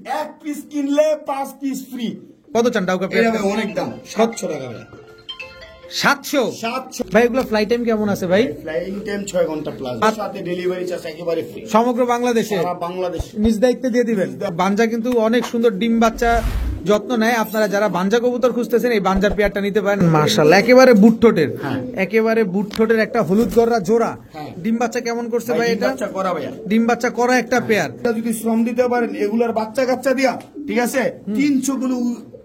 এক পিস কিনলে 5 piece free. কত চান ডাউকা পেয়ার? অনেক দাম, 700 টাকা ভাই। 700 ভাই। এগুলো ফ্লাইট টাইম কেমন আছে ভাই? ফ্লাইং টাইম 6 ঘন্টা প্লাস, সাথে ডেলিভারি চার্জ একেবারে ফ্রি সমগ্র বাংলাদেশে। সারা বাংলাদেশে নিজ দায়িত্বে দিয়ে দিবেন। বাঞ্জা কিন্তু অনেক সুন্দর ডিম বাচ্চা যত্ন নেয়। আপনারা যারা বাঞ্জা কবুতর খুঁজতেছেন এই বাঞ্জা পেয়ারটা নিতে পারেন। মাশাআল্লাহ, একেবারে বুট ঠোঁটের, একেবারে বুট ঠোঁটের একটা হলুদ গররা জোড়া। ডিম বাচ্চা কেমন করছে ভাই? এটা বাচ্চা করা ভাইয়া, ডিম বাচ্চা করা একটা পেয়ার। যদি শ্রম দিতে পারেন এগুলার বাচ্চা কাচ্চা দিয়া, ঠিক আছে, 300 গুলো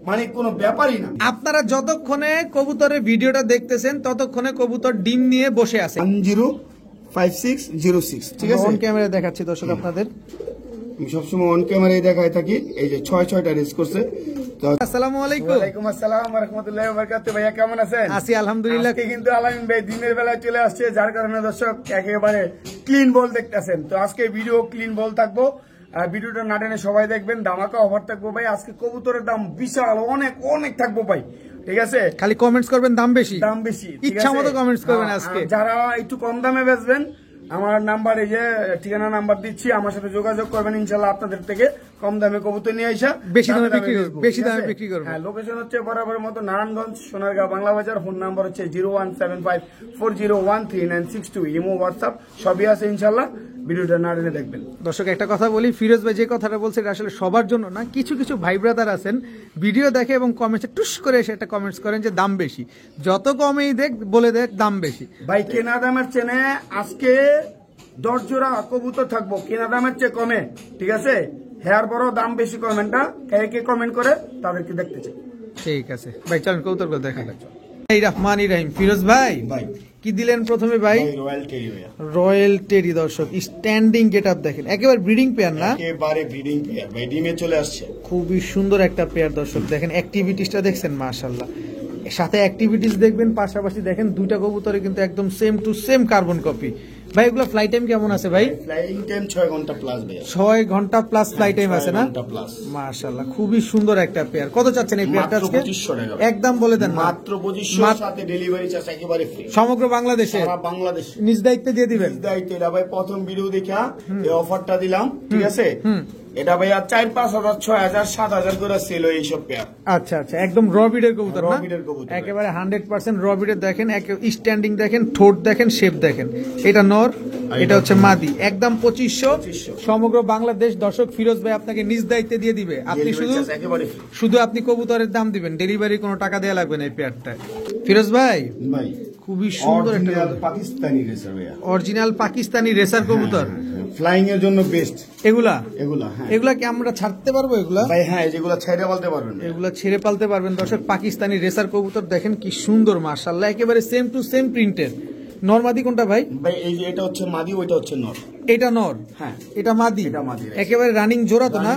মানে কোনো ব্যাপারই না। আপনারা যতক্ষণে কবুতরের ভিডিওটা দেখতেছেন ততক্ষণে কবুতর ডিম নিয়ে বসে আছে। 105606, ঠিক আছে। অন ক্যামেরা দেখাচ্ছি দর্শক আপনাদের। আমি সবসময় অন ক্যামেরায় দেখায় থাকি। এই যে 6টা রেস করছে। আসসালামু আলাইকুম। ওয়ালাইকুম আসসালাম ওয়া রাহমাতুল্লাহি ওয়া বারাকাতুহু। ভাইয়া কেমন আছেন? আছি আলহামদুলিল্লাহ। আজকে কিন্তু আলামিন ভাই দিনের বেলায় চলে আসছে, যার কারণে দর্শক একেবারে ক্লিন বল দেখতেছেন। তো আজকে ভিডিও ক্লিন বল থাকবো, আর ভিডিওটা না টেনে সবাই দেখবেন। ধামাকা অফার থাকবো ভাই। আজকে কবুতরের দাম বিশাল, অনেক অনেক থাকবো ভাই, ঠিক আছে। খালি কমেন্টস করবেন দাম বেশি, দাম বেশি, ইচ্ছা মতো কমেন্টস করবেন। আজকে যারা একটু কম দামে বেচবেন, আমার নাম্বার, এই যে ঠিকানা নাম্বার দিচ্ছি, আমার সাথে যোগাযোগ করবেন। ইনশাল্লাহ আপনাদের থেকে কম দামে কবুতর নিয়ে আসা বেশি দামে বিক্রি করব, বেশি দামে বিক্রি করব। হ্যাঁ, লোকেশন হচ্ছে বরাবরের মতো নারায়ণগঞ্জ সোনারগাঁও বাংলা বাজার। ফোন নাম্বার হচ্ছে 01754013962। ইমো হোয়াটসঅ্যাপ সবই আছে ইনশাল্লাহ। ভিডিওটা না টেনে দেখবেন। দর্শক একটা কথা বলি, ফিরোজ ভাই যে কথাটা বলছে এটা আসলে সবার জন্য না। কিছু কিছু ভাই ব্রাদার আছেন ভিডিও দেখে এবং কমেন্টসে টুস করে এসে একটা কমেন্টস করেন যে দাম বেশি। যত কমেই দেখ বলে দেখ দাম বেশি। ভাই কেনা দামের চেনে আজকে 10 জোড়া কবুতর থাকবো কেনা দামের চেয়ে কমে, ঠিক আছে। হেয়ার বড় দাম বেশি কমেন্টটা কে কমেন্ট করে তাদেরকে দেখতে চাই। ঠিক আছে ভাই, চলেন কবুতরগুলো দেখা যাক। রহমানির রহিম। ফিরোজ ভাই কি দিলেন প্রথমে ভাই? রয়্যাল টেরি ভাইয়া, রয়্যাল টেরি। দর্শক স্ট্যান্ডিং গেটআপ দেখেন, একেবারে ব্রিডিং পেয়ার না? একেবারে ব্রিডিং পেয়ার ভাই, ডিমে চলে আসছে। খুবই সুন্দর একটা পেয়ার দর্শক। দেখেন অ্যাক্টিভিটিসটা দেখছেন, মাশাআল্লাহ। সাথে অ্যাক্টিভিটিস দেখবেন, পাশাপাশি দেখেন দুইটা কবুতরে কিন্তু একদম same to same carbon copy. ভাই এগুলো ফ্লাইট টাইম কেমন আছে ভাই? ফ্লাইং টাইম 6 ঘন্টা প্লাস ভাইয়া। 6 ঘন্টা প্লাস ফ্লাইট টাইম আছে না? মাশাআল্লাহ, খুবই সুন্দর একটা পেয়ার। কত চাচ্ছেন এই পেয়ারটা আজকে? 2500 টাকা একদম বলে দেন। মাত্র 2500, সাথে ডেলিভারি চার্জ একেবারে ফ্রি সমগ্র বাংলাদেশে। সারা বাংলাদেশে নিজ দায়িত্বে দিয়ে দিবেন। নিজ দায়িত্বে। এটা ভাই প্রথম ভিডিও দেখা এই অফারটা দিলাম, ঠিক আছে। এটা ভাইয়া 4-5 হাজার 6,000 7,000 করে সেল হয় এইসব পেয়ার। আচ্ছা আচ্ছা, একদম র বিডের কবুতর না? কবুতর একেবারে 100% র বিডের। দেখেন স্ট্যান্ডিং দেখেন, ঠোঁট দেখেন, শেপ দেখেন। এটা নর, এটা হচ্ছে মাদি। একদম 2500 সমগ্র বাংলাদেশ। দর্শক ফিরোজ ভাই আপনাকে নিজ দায়িত্বে দিয়ে দিবে। আপনি শুধু আপনি কবুতরের দাম দিবেন, ডেলিভারি কোনো টাকা দেওয়া লাগবে না এই পেয়ারটা। ফিরোজ ভাই খুবই সুন্দর একটা পাকিস্তানি রেসার ভাইয়া, অরিজিনাল পাকিস্তানি রেসার কবুতর। ফ্লাইং এর জন্য বেস্ট এগুলা। হ্যাঁ, এগুলা কি আমরা ছাড়তে পারবো? এগুলা ভাই হ্যাঁ, যেগুলা ছেড়ে পালতে পারবেন, এগুলা ছেড়ে পালতে পারবেন। দর্শক পাকিস্তানি রেসার কবুতর দেখেন কি সুন্দর, মাশাআল্লাহ, একেবারে সেম টু সেম প্রিন্টের। নরমাদি কোনটা ভাই? ভাই এই যে এটা হচ্ছে মাদি, ওইটা হচ্ছে নর। এটা নর, হ্যাঁ এটা মাদি। এটা মাদি, একেবারে রানিং জোড়া তো না?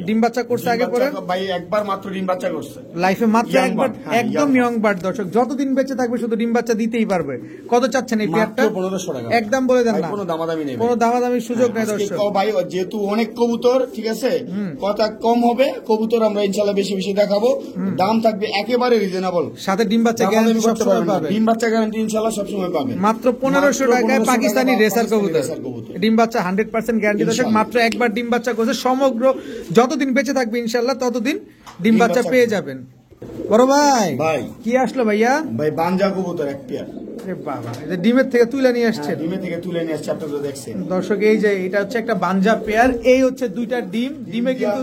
ডিম বাচ্চা করছে আগে পরে? ভাই একবার মাত্র ডিম বাচ্চা করছে লাইফে, মাত্র একবার। একদম ইয়ং বার্ড দর্শক, যতদিন বেঁচে থাকবে শুধু ডিম বাচ্চা দিতেই পারবে। কত চাচ্ছেন এই পেয়ারটা? 1500 টাকা। একদম বলে দেন না, কোনো দামাদামি নেই, কোনো দামাদামির সুযোগ নেই দর্শক। ভাই যেহেতু অনেক কবুতর, ঠিক আছে, কথা কম হবে। কবুতর আমরা ইনশাআল্লাহ বেশি বেশি দেখাবো। দাম থাকবে একেবারে রিজনেবল, সাথে ডিম বাচ্চা গ্যারান্টি সবসময় পাবে। ডিম বাচ্চা গ্যারান্টি ইনশাআল্লাহ সবসময় পাবে। মাত্র 1500 টাকায় পাকিস্তানি রেসার কবুতর, ডিম বাচ্চা 100% গ্যারান্টি দর্শক। মাত্র একবার ডিম বাচ্চা করছে, সমগ্র যতদিন বেঁচে থাকবে ইনশাআল্লাহ ততদিন ডিম বাচ্চা পেয়ে যাবেন। বড় ভাই কি আসলো ভাইয়া? ভাই বাঞ্জা কবুতর এক পেয়ার। বাবা, ডিমের থেকে তুলে নিয়ে আসছেন? ডিমের থেকে তুলে নিয়ে আসছে, আপনারা দেখছেন দর্শক। এই যে এটা হচ্ছে একটা বাঞ্জা পেয়ার, এই হচ্ছে দুইটা ডিম। ডিমে কিন্তু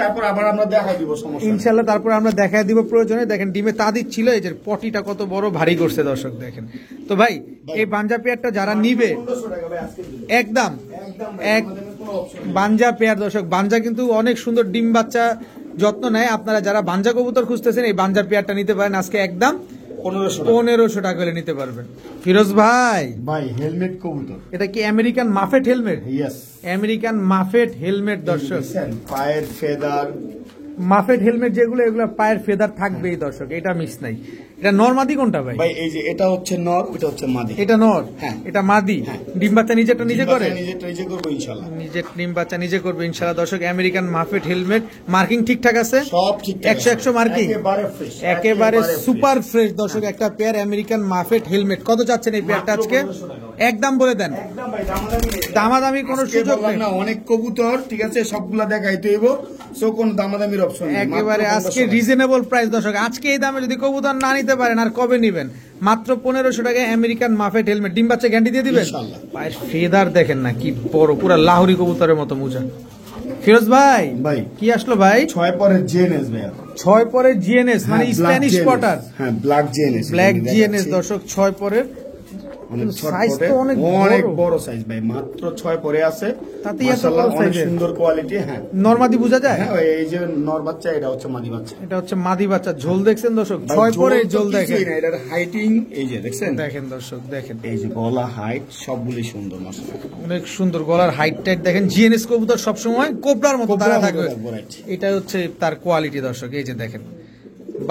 তারপর আবার আমরা দেখাই দিব ইনশাআল্লাহ, তারপর আমরা দেখাই দিব প্রয়োজনে। দেখেন ডিমে তাদিক ছিল, এই যে পটিটা কত বড় ভারী করছে দর্শক দেখেন। তো ভাই এই বাঞ্জা পেয়ারটা যারা নিবে একদম এক বাঞ্জা পেয়ার দর্শক। বাঞ্জা কিন্তু অনেক সুন্দর ডিম বাচ্চা যত্ন নেয়। আপনারা যারা বাঞ্জা কবুতর খুঁজতেছেন এই বাঞ্জা পেয়ারটা নিতে পারেন আজকে একদম 1500 টাকা হলে নিতে পারবেন। ফিরোজ ভাই হেলমেট কবুতর, এটা কি American মাফেট helmet? Yes, American মাফেট helmet দর্শক। পায়ের ফেদার, মাফেট হেলমেট যেগুলো, এগুলো পায়ের ফেদার থাকবেই দর্শক, এটা মিস নাই। এটা নর মাদি কোনটা ভাই? ভাই এই যে এটা হচ্ছে নর, ওটা হচ্ছে মাদি। এটা নর, হ্যাঁ এটা মাদি। ডিম বাচ্চা নিজেরটা নিজে করে? নিজে করবো ইনশাআল্লাহ, নিজে ডিম বাচ্চা নিজে করবে ইনশাআল্লাহ। দর্শক আমেরিকান মাফেট হেলমেট, মার্কিং ঠিকঠাক আছে? সব ঠিকঠাক, 100 মার্কিং, একেবারে সুপার ফ্রেশ দর্শক। একটা পেয়ার আমেরিকান মাফেট হেলমেট। কত চাচ্ছেন এই পেয়ারটা আজকে? একদম বলে দেন, দামাদামি কোনো সুযোগ নেই। অনেক কবুতর, ঠিক আছে, সবগুলা দেখাইতে হইব। সো কোন দামাদামির অপশন নেই, একেবারে মাত্র আজকে 1500 টাকা। রিজনেবল প্রাইস দর্শক। আজকে এই দামে যদি কবুতর না নিতে পারেন আর কবে নিবেন? মাত্র 1500 টাকায় আমেরিকান মাফেট হেলমেট, ডিম বাচ্চা গ্যারান্টি দিয়ে দিবেন। ইনশাআল্লাহ। পায়ের ফেদার দেখেন না কি বড়, পুরো লাহোরি কবুতরের মতো মোজা। ফিরোজ ভাই ভাই কি আসলো ভাই? 6 পরে জেএনএস ভাইয়া, 6 পরের জিএনএস মানে হ্যাঁ, স্প্যানিশ black পটার, GNS, হ্যাঁ ব্ল্যাক জিএনএস, ব্ল্যাক জিএনএস দর্শক 6 পরের। অনেক সাইজ ছটপটে, তো অনেক অনেক বড়। বড় সাইজ ভাই, মাত্র 6 পরে আছে, তাতেই এত মাশাআল্লাহ বড় অনেক size-এর। সুন্দর কোয়ালিটি। হ্যাঁ নরমাদি বোঝা যায়? হ্যাঁ ভাই, এই যে নর বাচ্চা, এটা হচ্ছে মাদি বাচ্চা। এটা হচ্ছে মাদি বাচ্চা। ঝোল দেখছেন দর্শক? ভাই, 6 পরে তো ঝোল কিছুই দেখেন, না, এটার হাইটিং এই যে দেখছেন, দেখেন দর্শক দেখেন এই যে গলা হাইট সবগুলি সুন্দর মাশাআল্লাহ। অনেক সুন্দর। গলার হাইট টাইট দেখেন। জিএনএস কবুতর সবসময় কোবরার মতো কোবরার তারা মতো থাকবে, থাকবে, right। এটা হচ্ছে তার কোয়ালিটি দর্শক। এই যে দেখেন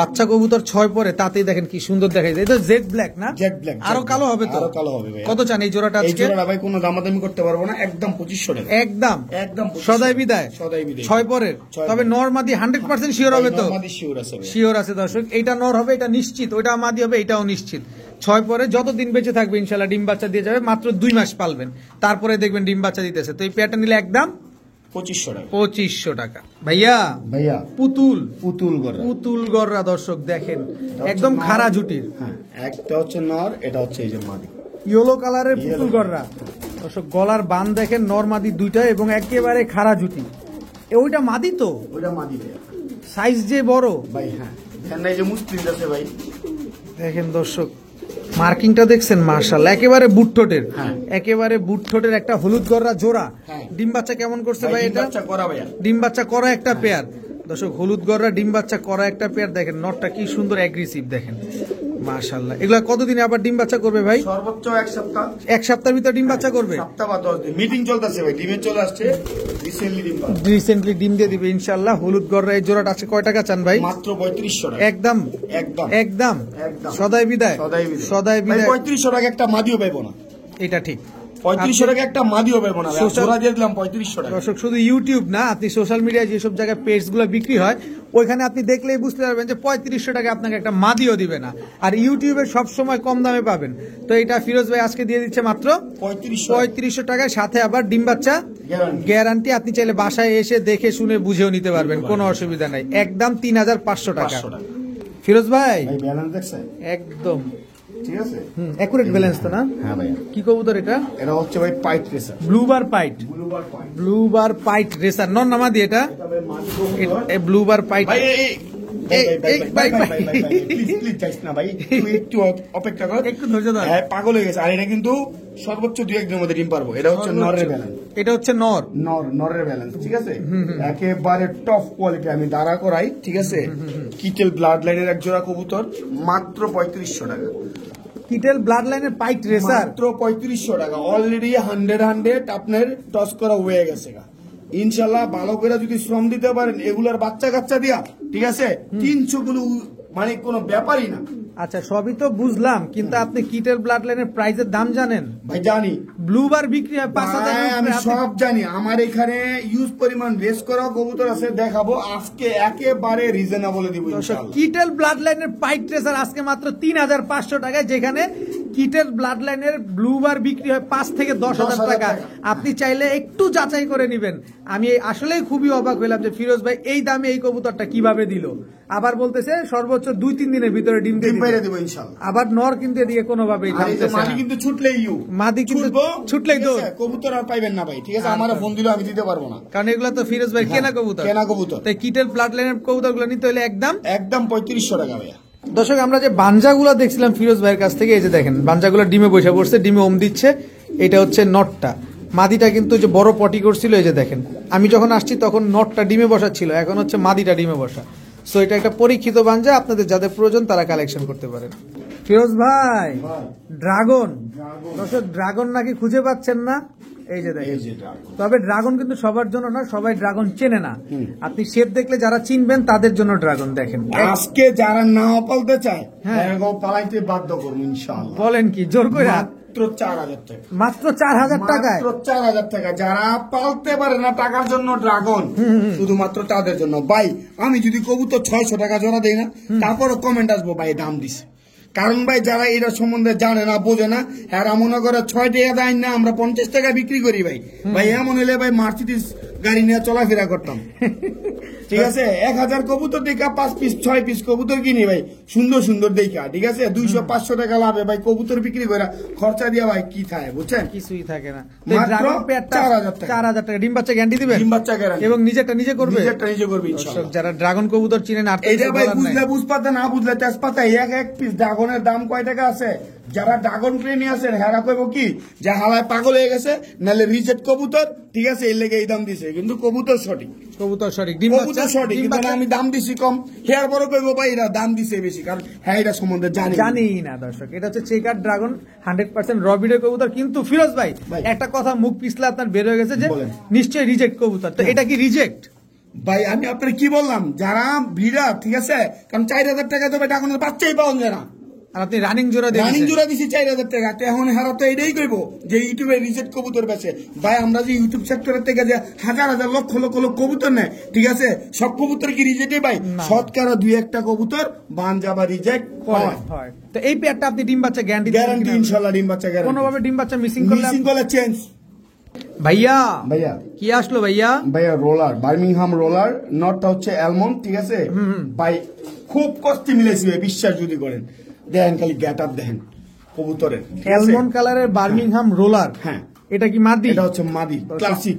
বাচ্চা কবুতর 6 পরে, তাতেই দেখেন কি সুন্দর দেখা যায়। এটা জেড ব্ল্যাক না? জেড ব্ল্যাক, আরো কালো হবে তো? আরো কালো হবে ভাই। কত চান এই জোড়াটা এই আজকে? জোড়া ভাই কোনো দামাদামি করতে পারবো না, একদম 2500 টাকা, একদম একদম 2500 সদাই বিদায়। সদাই বিদায়। 6 পরের, ছয় তবে পরের। নরমাদি 100% শিওর হবে তো? নরমাদি শিওর আছে ভাই। শিওর আছে দর্শক। এইটা নর হবে, এটা নিশ্চিত। ওইটা মাদি হবে, এটাও নিশ্চিত। 6 পরে যতদিন বেঁচে থাকবে ইনশাল্লাহ ডিম বাচ্চা দিয়ে যাবে। মাত্র 2 মাস পালবেন, তারপরে দেখবেন ডিম বাচ্চা দিতেছে। তো এই পেয়ারটা নিলে একদম 2500 টাকা। 2500 টাকা। ভাইয়া ভাইয়া পুতুল, পুতুল গড়া, পুতুল গররা দর্শক দেখেন, একদম খাড়া জুটির, হ্যাঁ একটা হচ্ছে নর, এটা হচ্ছে এই যে মাদি। ইয়েলো কালারের পুতুল গররা দর্শক। গলার বান দেখেন, নরমাদি দুইটা এবং একেবারে খাড়া জুটি। ওইটা মাদি তো? ওটা মাদি ভাইয়া। সাইজ যে বড় ভাই হ্যাঁ, ধ্যান এই যে মুসলিম আছে ভাই, দেখেন দর্শক। মার্কিংটা দেখছেন মার্শাল, একেবারে বুটঠোটের, হ্যাঁ। একেবারে বুটঠোটের একটা হলুদ গররা জোড়া। হ্যাঁ। ডিম বাচ্চা কেমন করছে ভাই ভাই এটা? বাচ্চা করা ভাইয়া। ডিম বাচ্চা করা একটা পেয়ার দর্শক। হলুদ গররা ডিম বাচ্চা করা একটা পেয়ার দেখেন। নটটা কি সুন্দর অ্যাগ্রেসিভ দেখেন মাশাআল্লাহ। এগুলা কতদিনে আবার ডিম বাচ্চা করবে ভাই? সর্বোচ্চ 1 সপ্তাহ, এক সপ্তাহের ভিতর ডিম বাচ্চা করবে। সপ্তাহ বা 10 দিন। মিটিং চলতেছে ভাই, ডিমে চলে আসছে রিসেন্টলি ডিম পাড়া। রিসেন্টলি ডিম দিয়ে দিবে ইনশাআল্লাহ। হলুদ গররা এই জোড়াটা আছে কয় টাকা চান ভাই? মাত্র 3500 টাকা। একদম একদম একদম একদম। সদাই বিদায়, সদাই বিদায়। সদাই ভাই বিদায়। 3500 টাকা একটা মাদিও পাবো না, এটা ঠিক 3500 টাকা একটা মাদিও পাবো না, Social- জোড়া দিয়ে দিলাম 3500 টাকা। দর্শক শুধু ইউটিউব না, আপনি সোশ্যাল মিডিয়ায় যেসব জায়গায় পেজ গুলো বিক্রি হয় ওইখানে আপনি দেখলেই বুঝতে পারবেন যে 3500 টাকা আপনাকে একটা মাদিও দিবে না। আর ইউটিউবে সব সময় কম দামে পাবেন। তো এটা ফিরোজ ভাই আজকে দিয়ে দিচ্ছে মাত্র 3500 টাকায়, সাথে আবার ডিম বাচ্চা Guarantee। গ্যারান্টি। আপনি চাইলে বাসায় এসে দেখে শুনে বুঝেও নিতে পারবেন, কোনো অসুবিধা নাই। একদম 3500 টাকা। 500 টাকা। ফিরোজ ভাই ভাই ব্যালেন্স দেখছেন? একদম ঠিক আছে। অ্যাকুরেট ব্যালেন্স তো না? হ্যাঁ ভাইয়া, কি কবুতর এটা? এটা হচ্ছে ভাই pint racer, ব্লুবার pint, ব্লুবার point. ব্লুবার pint racer. নর নামাদি এটা এটা ভাই মাদি ব্লুবার পাইট। ভাই ভাই প্লিজ যাইস না ভাই, তুই একটু অপেক্ষা কর, একটু ধৈর্য ধর। হ্যাঁ পাগল হয়ে গেছে। আর এটা কিন্তু সর্বোচ্চ 2-1 দিনের মধ্যে ডিম পারবো। এটা হচ্ছে নরের ব্যালেন্স, এটা হচ্ছে নর। নরের ব্যালেন্স, ঠিক আছে। একেবারে টপ কোয়ালিটি, আমি দাঁড়া করাই, ঠিক আছে। কিটেল ব্লাড লাইনের এক জোড়া কবুতর, মাত্র 3500 টাকা। কিটেল ব্লাড লাইনের পাইট রেসার মাত্র 3500 টাকা। অলরেডি 100 আপনার টস করা হয়ে গেছে গা। ইনশাল্লাহ ভালো করে যদি শ্রম দিতে পারেন এগুলার বাচ্চা কাচ্চা দিয়া, ঠিক আছে, 300 গুলো মানে কোনো ব্যাপারই না। আচ্ছা সবই তো বুঝলাম, কিন্তু আপনি কিটেল ব্লাড লাইনের প্রাইসের দাম জানেন? ভাই জানি, ব্লুবার বিক্রি হয় 5000 ভাই, আমি রুপি। সব জানি। আমার এখানে ইউজ পরিমাণ রেস করা কবুতর আছে, দেখাবো আজকে একেবারে রিজনেবল দিব ইনশাআল্লাহ। কিটেল ব্লাড লাইনের পাইট রেসার আজকে মাত্র 3500 টাকায়, যেখানে কিটেল ব্লাড লাইনের ব্লুবার বিক্রি হয় 5 থেকে 10,000 টাকা। আপনি চাইলে একটু যাচাই করে নেবেন। আমি আসলেই খুবই অবাক হইলাম যে ফিরোজ ভাই এই দামে এই কবুতরটা কিভাবে দিল। আবার বলতেছে সর্বোচ্চ 2-3 দিনের ভিতরে ডিম দিয়ে ডিম দিবে। বাইরে দিব ইনশাআল্লাহ। আবার নর কিন্তু এদিকে কোনোভাবেই আর এই যে নামতেছে মাদি না। কিন্তু ছুটলেই ইউ, মাদি কিন্তু ছুটবো, ছুটলেই ঠিক দৌড়। আছে? কবুতর আর পাইবেন না ভাই, ঠিক আছে। আমার ফোন দিলেও আমি দিতে পারবো না, কারণ এগুলো তো ফিরোজ ভাই কেনা কবুতর, কেনা কবুতর। তাই কিটেল ব্লাড লাইনের কবুতর গুলো নিতে হলে একদম 3500 টাকা ভাইয়া। দর্শক আমরা যে বাঞ্জাগুলো দেখছিলাম ফিরোজ ভাইয়ের কাছ থেকে, এই যে দেখেন বাঞ্জাগুলো ডিমে বসে পড়ছে, ডিমে ওম দিচ্ছে। এটা হচ্ছে নটটা, মাদিটা কিন্তু যে বড় পটি করছিল, এই যে দেখেন আমি যখন আসছি তখন নটটা ডিমে বসা ছিল, এখন হচ্ছে মাদিটা ডিমে বসা। সো এটা একটা পরীক্ষিত বাঞ্জা, আপনাদের যাদের প্রয়োজন তারা কালেকশন করতে পারেন। ফিরোজ ভাই ড্রাগন, দর্শক ড্রাগন নাকি খুঁজে পাচ্ছেন না, এই যে দেখেন। তবে ড্রাগন কিন্তু সবার জন্য না, সবাই ড্রাগন চেনে না। আপনি শেপ দেখলে যারা চিনবেন তাদের জন্য ড্রাগন দেখেন। আজকে যারা না পালতে চায়, হ্যাঁ। এরকম পালাইতে বাধ্য করবো ইনশাআল্লাহ। বলেন কি জোর করে? মাত্র 4000 টাকা, মাত্র 4000 টাকায়, মাত্র 4000 টাকা। যারা পালতে পারে না টাকার জন্য ড্রাগন, শুধুমাত্র তাদের জন্য। ভাই আমি যদি কবুতর 600 টাকা জোড়া দেই না, তারপরও কমেন্ট আসবো ভাই দাম দিছে। কারণ ভাই যারা এটা সম্বন্ধে জানে না, বোঝে না, এরা মনে করে 6 টাকা দেয় না, আমরা 50 টাকা বিক্রি করি। ভাই ভাই এমন হলে ভাই মার্সিডিজ গাড়ি নিয়ে চলাফেরা করতাম। ঠিক আছে, 1000 কবুতর দেখা 5 পিস 6 পিস কবুতর কিনি ভাই, সুন্দর সুন্দর দেখা। ঠিক আছে, 200-500 টাকা লাভে ভাই কবুতর বিক্রি করে খরচা দিয়া ভাই কি থাকে বুঝছেন, কিছুই থাকে না। মাত্র 4000 টাকা ডিম বাচ্চা গ্যারান্টি দিবেন ডিম বাচ্চা গ্যারান্টি এবং নিজেরটা নিজে করবে, নিজেরটা নিজে করবে দর্শক ইনশাআল্লাহ। যারা ড্রাগন কবুতর চিনেন আর এইটা ভাই বুঝলে বুঝপাতা, না বুঝলে তেজপাতা। এক পিস ড্রাগনের দাম কয় টাকা আছে? যারা ড্রাগন প্রেমী আছেন হেরা কইব কি যে হালায় পাগল হয়ে গেছে, নাহলে রিজেক্ট কবুতর। ঠিক আছে, এই লেগে এই দাম দিছে, কিন্তু কবুতর সঠিক, কবুতর সঠিক, ডিম বাচ্চা কবুতর সঠিক। কিন্তু না, আমি দাম দিছি কম, হেয়ার বড় কইব ভাই এরা দাম দিছে বেশি, কারণ হ্যাঁ এটা সম্বন্ধে জানি না দর্শক। এটা হচ্ছে চেকার ড্রাগন 100% রবিডের কবুতর। কিন্তু ফিরোজ ভাই একটা কথা মুখ পিছলে আপনার বের হয়ে গেছে যে বলেন। নিশ্চয়ই রিজেক্ট কবুতর, তো এটা কি রিজেক্ট? ভাই আমি আপনার কি বললাম, যারা ভিড়া ঠিক আছে, কারণ 4000 টাকা তো ড্রাগনের বাচ্চাই পাওয়া যায় না। আর আপনি রানিং জোড়া দিয়ে রানিং জোড়া দিছি 4000 টাকা। তো এখন হারা তো এটাই কইব যে ইউটিউবে রিজেক্ট কবুতর বেচে। ভাই আমরা যে ইউটিউব সেক্টরের থেকে যে হাজার হাজার লক্ষ লক্ষ কবুতর নেয়, ঠিক আছে, সব কবুতর কি রিজেক্টই ভাই? শতকরা 2-1টা কবুতর বানজা বা রিজেক্ট হয়। তো এই পেয়ারটা আপনি ডিম বাচ্চা গ্যারান্টি গ্যারান্টি ইনশাআল্লাহ, ডিম বাচ্চা গ্যারান্টি। কোনোভাবে ডিম বাচ্চা মিসিং করলে চেঞ্জ। ভাইয়া ভাইয়া কি আসলো ভাইয়া? ভাইয়া রোলার, বার্মিংহাম রোলার, নটটা হচ্ছে অ্যালমন্ড। ঠিক আছে ভাই, খুব কষ্টে মিলেছি ভাই, বিশ্বাস যদি করেন। দেখেন খালি গেট আপ দেখেন কবুতরের, অ্যালমন্ড কালারের বার্মিংহাম রোলার। হ্যাঁ, এটা কি মাদি? এটা হচ্ছে মাদি ক্লাসিক,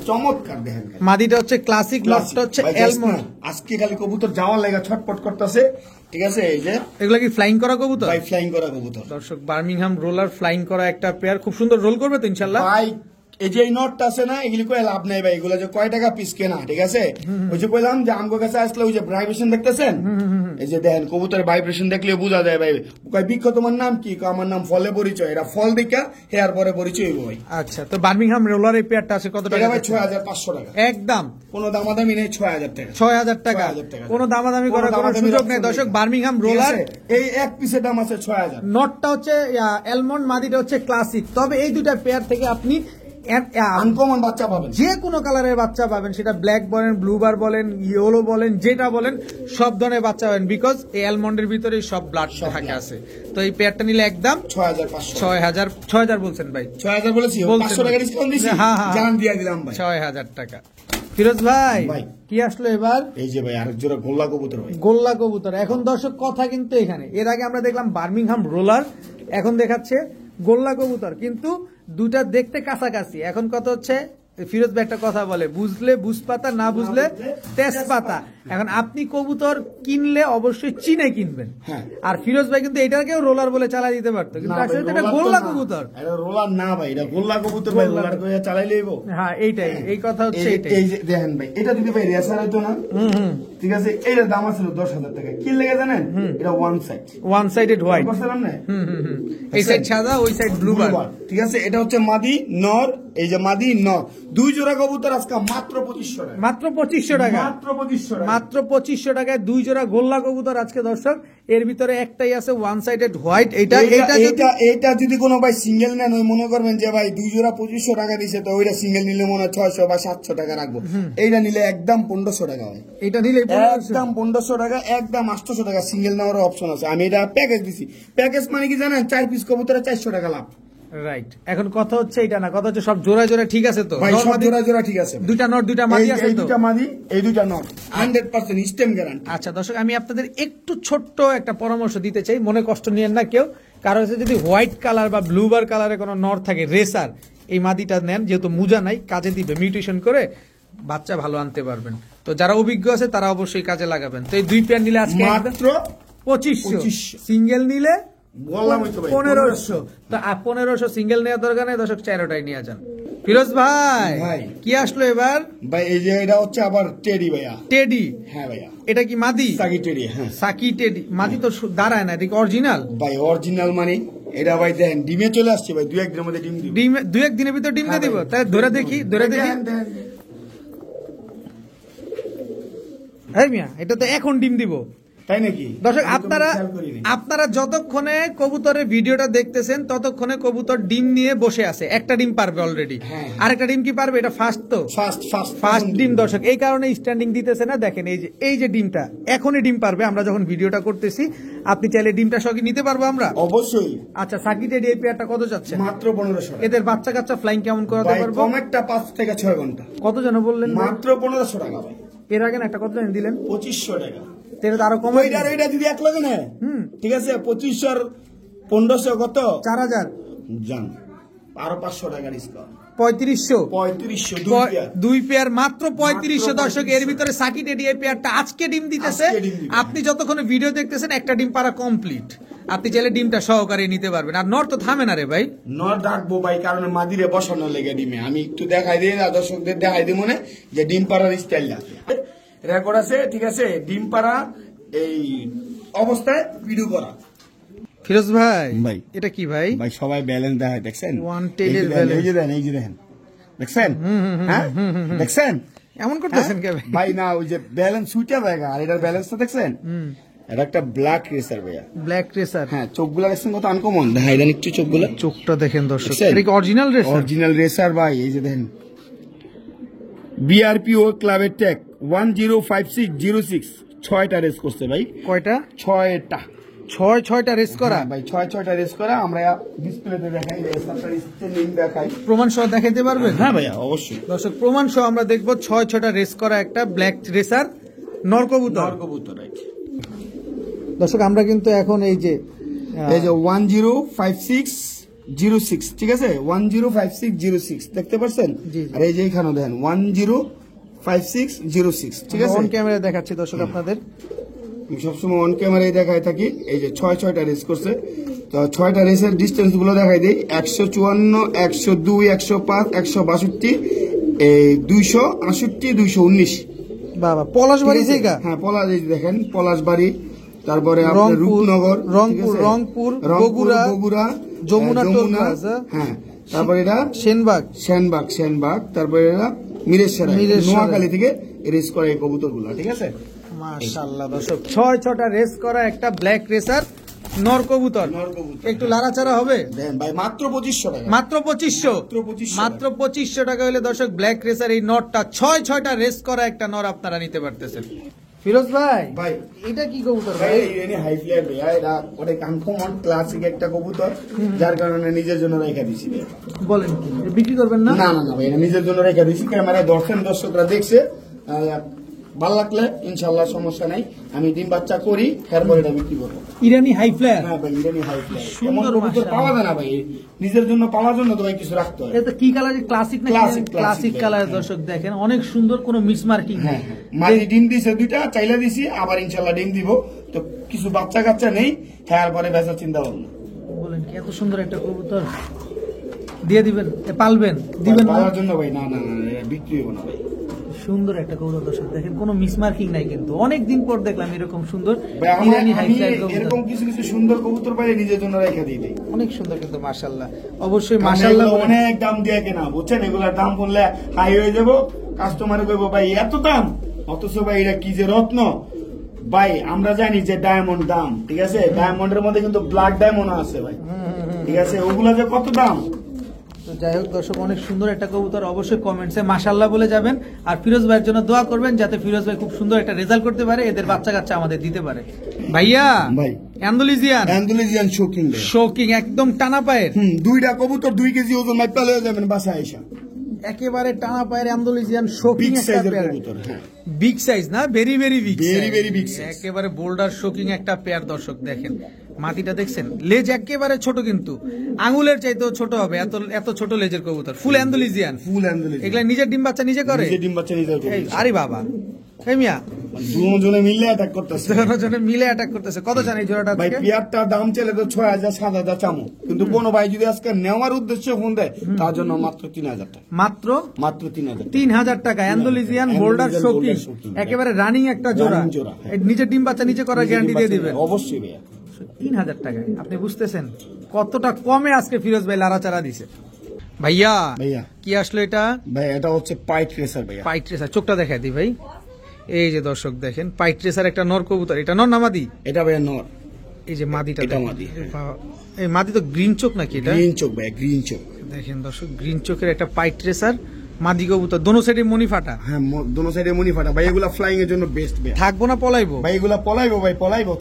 চমৎকার। দেখেন মাদিটা হচ্ছে ক্লাসিক, লটটা হচ্ছে অ্যালমন্ড। আজকে খালি কবুতর যাওয়ার লাগা ছটপট করতেছে। ঠিক আছে, এই যে এগুলা কি ফ্লাইং করা কবুতর? ভাই ফ্লাইং করা কবুতর দর্শক, বার্মিংহাম রোলার ফ্লাইং করা একটা পেয়ার, খুব সুন্দর রোল করবে তো ইনশাআল্লাহ। ভাই এই যে এই নটটা আছে না, এগুলি কয়ে লাভ নাই ভাই, এগুলো যে কয় টাকা পিস কেনা। ঠিক আছে, ওই যে কইলাম যে আমগো কাছে আসলে ওই যে ভাইব্রেশন দেখতেছেন, এই যে দেখেন কবুতরের ভাইব্রেশন দেখলে বোঝা যায় ভাই। কয় বিক্ষ তোমার নাম কি? আমার নাম ফলে পরিচয়। এটা ফল দেখা হেয়ার পরে পরিচয় হইব ভাই। আচ্ছা, তো বার্মিংহাম রোলার এই পেয়ারটা আছে কত টাকা? এটা ভাই 6500 টাকা একদম, কোনো দামাদামি নেই। 6000 টাকা 6000 টাকা, কোনো দামাদামি করার কোনো সুযোগ নেই দর্শক। বার্মিংহাম রোলার এই এক পিসের দাম আছে 6000। নটটা হচ্ছে অ্যালমন্ড, মাদিটা হচ্ছে ক্লাসিক। তবে এই দুটা পেয়ার থেকে আপনি আনকমন বাচ্চা পাবেন, যে কোনো কালারের বাচ্চা পাবেন, সেটা ব্ল্যাক বলেন, ব্লু বার বলেন, ইয়েলো বলেন, যেটা বলেন সব ধরনের বাচ্চা পাবেন, বিকজ এই অ্যালমন্ডের ভিতরে সব ব্লাড থাকে আছে। তো এই পেয়ারটা নিলে একদম 6000 বলছেন ভাই? 6000 বলেছি, 500 টাকা ডিসকাউন্ট দিছি, জান দিয়া দিলাম ভাই, 6000 টাকা। ফিরোজ ভাই কি আসলো এবার? এই যে ভাই আরেক জোড়া গোল্লা কবুতর ভাই, গোল্লা কবুতর। এখন দর্শক কথা কিন্তু এখানে, এর আগে আমরা দেখলাম বার্মিংহাম রোলার, এখন দেখাচ্ছে গোল্লা কবুতর, কিন্তু দুটা দেখতে কাছাকাছি। এখন কথা হচ্ছে ফিরোজ ভাই একটা কথা বলে, বুঝলে বুঝপাতা, না বুঝলে তেজপাতা। এখন আপনি কবুতর কিনলে অবশ্যই চিনে কিনবেন। আর ফিরোজ ভাই কিন্তু এটাকেও রোলার বলে চালাই দিতে পারতো, কিন্তু আসলে এটা গোল্লা কবুতর। এটা রোলার না ভাই, এটা গোল্লা কবুতর ভাই, রোলার করে চালাইলেইব। হ্যাঁ, এইটাই, এই কথা হচ্ছে এইটাই। এই যে দেখেন ভাই, এটা যদি ভাই রেসার হইতো না, ঠিক আছে, এটার দাম ছিল 10,000 টাকা। কি লেগে জানেন? এটা ওয়ান সাইডেড হোয়াইট, বুঝলাম না, এই সাইড সাদা, ওই সাইড ব্লু বার। ঠিক আছে, এটা হচ্ছে মাদি নর, এই যে মাদি নর, দুই জোড়া কবুতর আজকে মাত্র 2500 টাকা, মাত্র 2500 টাকা, মাত্র 2500 টাকা, মাত্র 2500 টাকায় দুই জোড়া গোল্লা কবুতর আজকে দর্শক। এর ভিতরে একটাই আছে ওয়ান সাইডেড হোয়াইট। এটা যদি কোনো ভাই সিঙ্গেল নেন, ওই মনে করবেন যে ভাই দুই জোড়া 2500 টাকা দিছে, তো ওইটা সিঙ্গেল নিলে মনে হয় 600 বা 700 টাকা রাখবো। এইটা নিলে একদম 1500 টাকা হয়, এটা নিলে একদম 1500 টাকা, একদম 800 টাকা সিঙ্গেল নেওয়ার অপশন আছে। আমি এটা প্যাকেজ দিছি। প্যাকেজ মানে কি জানেন? 4 পিস কবুতরে 400 টাকা লাভ। রাইট, এখন কথা হচ্ছে এটা না, কথা হচ্ছে সব জোড়ায় জোড়ায় ঠিক আছে তো ভাই, সব জোড়া জোড়া ঠিক আছে। দুইটা নট দুইটা মাদি আছে তো? এই দুইটা মাদি, এই দুইটা নট, 100% স্টেম গ্যারান্টি। আচ্ছা দর্শক, আমি আপনাদের একটু ছোট্ট একটা পরামর্শ দিতে চাই, মনে কষ্ট নিয়েন না কেউ। কারণ হচ্ছে যদি হোয়াইট কালার বা ব্লু বার কালারের কোনো নট থাকে রেসার, এই মাদিটা নেন, যেহেতু মুজা নাই, কাজে দিবে, মিউটেশন করে বাচ্চা ভালো আনতে পারবেন। তো যারা অভিজ্ঞ আছে তারা অবশ্যই কাজে লাগাবেন। তো এই দুই পেয়ার নিলে আজকে মাত্র 2500, সিঙ্গেল নিলে বললাম হয়তো ভাই 1500। তো 1500 সিঙ্গেল নেওয়ার দরকার নেই দর্শক, 4টাই নিয়ে যান। ফিরোজ ভাই কি আসলো এবার? ভাই এই যে এটা হচ্ছে আবার টেডি ভাইয়া, টেডি। হ্যাঁ ভাইয়া, এটা কি মাদি? সাকি টেডি। হ্যাঁ, সাকি টেডি। মাদি তো দাঁড়ায় না, এটা কি অরিজিনাল? ভাই অরিজিনাল মানে এটা ভাই দেখেন ডিমে চলে আসছে ভাই, 2-1 দিনের মধ্যে ডিম দিবে। ডিমে 2-1 দিনের ভিতর ডিম দিয়ে দিব? তাহলে ধরে দেখি, ধরে দেখি। এই মিয়া, এটা তো এখন ডিম দিব। তাই নাকি দর্শক আমি তো আপনারা খেয়াল করিনি। আপনারা যতক্ষণে কবুতরের ভিডিওটা দেখতেছেন ততক্ষণে কবুতর ডিম নিয়ে বসে আছে, একটা ডিম পারবে অলরেডি, হ্যাঁ। আরেকটা ডিম কি পারবে? এটা ফার্স্ট তো, ফার্স্ট ডিম দর্শক, এই কারণে স্ট্যান্ডিং দিতেছে না। দেখেন এই যে ডিমটা এখনই ডিম পারবে, আমরা যখন ভিডিওটা করতেছি। আপনি চাইলে ডিমটা সঙ্গে নিতে পারবো আমরা? অবশ্যই। আচ্ছা, সাকিব টেডি এই পেয়ারটা কত যাচ্ছে? মাত্র 1500 টাকা। এদের বাচ্চা কাচ্চা ফ্লাইং কেমন করাতে ভাই পারবো? কম একটা 5 থেকে 6 ঘন্টা। কত যেন বললেন? মাত্র 1500 টাকা ভাই। এর আগে না একটা কত যেন দিলেন? 2500 টাকা। তেরে তো আরো কম। ওইটা যদি এক লাগে না, ঠিক আছে, 2500 আর 1500 কত? 4000 জান, আরো 500 টাকা ডিসকাউন্ট। 3500 3500 দুই পেয়ার মাত্র 3500 মাত্র দর্শক। এর ভিতরে সাকি টেডি এই পেয়ারটা আজকে ডিম দিতেছে। আজকে ডিম দিবে। আপনি যতক্ষণ ভিডিও দেখতেছেন একটা ডিম পারা কমপ্লিট, আপনি চাইলে ডিমটা সহকারে নিতে পারবেন। আর নর তো থামে না রে ভাই। নর ডাকবো ভাই, কারণ মাদিরে বসানোর লেগে ডিমে আমি একটু দেখাই দিই, দর্শকদের দেখাই দিই মনে যে ডিম পাড়ার স্টাইলটা রেকর্ড আছে, ঠিক আছে। ডিম পাড়া এই অবস্থায় ভিডিও করা। ফিরোজ ভাই, ভাই। এটা কি ভাই? ভাই সবাই ব্যালেন্স দেখায়, দেখছেন? ওয়ান টেলের ব্যালেন্স। এই যে দেখেন, দেখছেন? হ্যাঁ, দেখছেন? এমন করতেছেন কে ভাই? ভাই না, ওই যে ব্যালেন্স সুইটা জায়গা, আর এটার ব্যালেন্সটা দেখছেন? এটা একটা ব্ল্যাক রেসার ভাইয়া। Black racer. হ্যাঁ, চোখগুলা দেখছেন কত আনকমন, দেখাই দেন একটু চোখগুলা। চোখটা দেখেন দর্শক, দেখছেন? এটা কি অরিজিনাল রেসার? অরিজিনাল রেসার ভাই, এই যে দেখেন, বিআরপিও ক্লাবের ট্যাগ 105606, 6টা রেস করছে ভাই। কয়টা? 6টা। ছয়টা রেস করা ভাই, 6টা রেস করা। আমরা ডিসপ্লেতে দেখাই, রেসারটা লিঙ্ক দেখাই। প্রমাণ সহ দেখাইতে পারবেন? হ্যাঁ ভাইয়া, অবশ্যই। দর্শক প্রমাণ সহ আমরা দেখবো 6টা রেস করা একটা ব্ল্যাক রেসার নর কবুতর। কবুতর, রাইট। দর্শক আমরা কিন্তু এখন এই যে 105606, ঠিক আছে, 105606 দেখতে পাচ্ছেন? জি। আর এই যে এখানে দেখেন 105606, ঠিক আছে। অন ক্যামেরা দেখাচ্ছি দর্শক আপনাদের। আমি সবসময় অন ক্যামেরায় দেখাই থাকি। এই যে 6টা রেস করছে, তো 6টা রেসের ডিস্টেন্স গুলো দেখাই দিই। 154, 102, 105, 162, এই 268, 219। বাবা, পলাশবাড়ি থেকে? হ্যাঁ, পলাশ, এই যে দেখেন পলাশবাড়ি, তারপরে আপনার রংপুর, রূপনগর, রংপুর, ঠিক আছে? রংপুর, বগুড়া, যমুনা টোল যমুনা, প্লাজা, হ্যাঁ, তারপরে এটা সেনবাগ, তারপরে এটা মিরেশ্বর, নোয়াখালী থেকে রেস করে এই কবুতর গুলা, ঠিক আছে। মাশাআল্লাহ দর্শক, 6টা রেস করা একটা ব্ল্যাক রেসার নর কবুতর। একটু লাড়াচাড়া হবে? দেন ভাই, মাত্র 2500 টাকা। মাত্র 2500। মাত্র 2500 টাকা হলে দর্শক ব্ল্যাক রেসার এই নরটা 6টা রেস করা একটা নর আপনারা নিতে পারতেছেন। ফিরোজ ভাই, ভাই এটা কি কবুতর ভাই? ভাই? এনে হাই ফ্লায়ার ভাইয়া, এটা অনেক আনকমন ক্লাসিক একটা কবুতর, যার কারণে নিজের জন্য রেখে দিছি ভাই। বলেন কি বিক্রি করবেন না? না ভাই, এটা নিজের জন্য রেখে দিছি। ক্যামেরায় দর্শকরা দেখছে, ভালো লাগলে ইনশাল্লাহ সমস্যা নাই, আমি ডিম বাচ্চা করি, তারপরে এটা বিক্রি করবো। ইরানি হাই ফ্লায়ার। হ্যাঁ ভাই, ইরানি হাই ফ্লায়ার। সুন্দর এমন কবুতর পাওয়া যায় না ভাই, নিজের জন্য পাওয়ার জন্য তো ভাই কিছু রাখতে হয়। এটা কি কালার? ক্লাসিক না? Classic colour. দর্শক দেখেন অনেক সুন্দর, কোনো মিসমার্কিং হ্যাঁ, নেই। মাঝে ডিম দিছে 2টা, চাইলা দিছি, আবার ইনশাল্লাহ ডিম দিব। তো কিছু বাচ্চা কাচ্চা নেই, তারপরে বেচার চিন্তা ভাবনা। বলেন কি, এত সুন্দর একটা কবুতর দিয়ে দিবেন? পালবেন? দিবেন না? পাওয়ার জন্য ভাই, না বিক্রি হবো না ভাই। সুন্দর একটা কবুতর দর্শক দেখেন, কোনো মিসমার্কিং নাই কিন্তু। অনেকদিন পর দেখলাম এরকম সুন্দর ভাই, ইরানি হাই আমি ফ্লায়ার কবুতর। এরকম কিছু সুন্দর কবুতর পাইলে নিজের জন্য রেখে দিই। অনেক সুন্দর কিন্তু, মাশাআল্লাহ। অবশ্যই মাশাআল্লাহ, মাশাআল্লাহ বলেন। অনেক দাম দিয়ে কেনা, বুঝছেন? এগুলার দাম বললে হাই হয়ে যাবো, কাস্টমারে কইবো ভাই এত দাম, অথচ ভাই এটা কি যে রত্ন। ভাই আমরা জানি যে ডায়মন্ড দাম, ঠিক আছে, ডায়মন্ডের মধ্যে কিন্তু ব্ল্যাক ডায়মন্ড আছে ভাই, ঠিক আছে, ওগুলা যে কত দাম। তো যাই হোক দর্শক, অনেক সুন্দর একটা কবুতর। অবশ্যই কমেন্টসে মাশাআল্লাহ বলে যাবেন, আর ফিরোজ ভাইয়ের জন্য দোয়া করবেন যাতে ফিরোজ ভাই খুব সুন্দর একটা রেজাল্ট করতে পারে, এদের বাচ্চা কাচ্চা আমাদের দিতে পারে। ভাইয়া ভাই, অ্যান্ডালুজিয়ান শোকিং একদম টানা পায়ের। 2টা কবুতর 2 কেজি ওজন মাইপা লয়ে যাবেন বাসায় এসে। একেবারে টানা পায়ের অ্যান্ডালুজিয়ান শোকিং বিগ একটা সাইজের পেয়ার। কবুতর, হ্যাঁ, বিগ সাইজ না? Very very big, very big size, একেবারে বোল্ডার শোকিং একটা পেয়ার। দর্শক দেখেন মাটিটা দেখছেন, লেজ একেবারে ছোট, কিন্তু আঙুলের চাইতেও ছোট হবে, এত ছোট লেজের কবুতর। ফুল অ্যান্ডালুজিয়ান। এগুলা নিজের ডিম বাচ্চা নিজে করে? ডিম বাচ্চা নিজে করে। আরে বাবা, মিয়া দুজনে মিলে অ্যাটাক করতেছে, দুজনে মিলে অ্যাটাক করতেছে। কত জানি জোড়াটা? ভাই পেয়ারটার দাম চলে তো 6000 7000 চামু, কিন্তু কোনো ভাই যদি আজকে নেওয়ার উদ্দেশ্যে ফোন দেয় তার জন্য মাত্র 3000 টাকা। মাত্র 3000 টাকা। অ্যান্ডালুজিয়ান বোল্ডার শোকিং, একেবারে রানিং একটা জোড়া। নিজের ডিম বাচ্চা নিজে করার গ্যারান্টি দিয়ে দিবেন? অবশ্যই ভাইয়া। 3000 টাকায় আপনি বুঝতেছেন কতটা কমে আজকে ফিরোজ ভাই লাড়াচাড়া দিছে। ভাইয়া ভাইয়া কি আসলো এটা? ভাই এটা হচ্ছে পাইট রেসার ভাইয়া। পাইট রেসার। চোখটা দেখাই দিই ভাই, এই যে দর্শক দেখেন পাইট রেসার একটা নর কবুতর, এটা নর না মাদি? এটা ভাইয়া নর। এই যে মাদিটা, এটা মাদি। এই মাদি তো গ্রিন চোখ নাকি? এটা গ্রিন চোখ ভাই, গ্রিন চোখ। দেখেন দর্শক গ্রিন চোখের একটা পাইট রেসার মাদি কবুতর, দোনো সাইডে মনি ফাটা। হ্যাঁ, দোনো সাইডে মনি ফাটা ভাই, এগুলা ফ্লাইং এর জন্য বেস্ট ভাই। থাকবো না পলাইবো ভাই এগুলা পলাইবো ভাই, পলাইবো।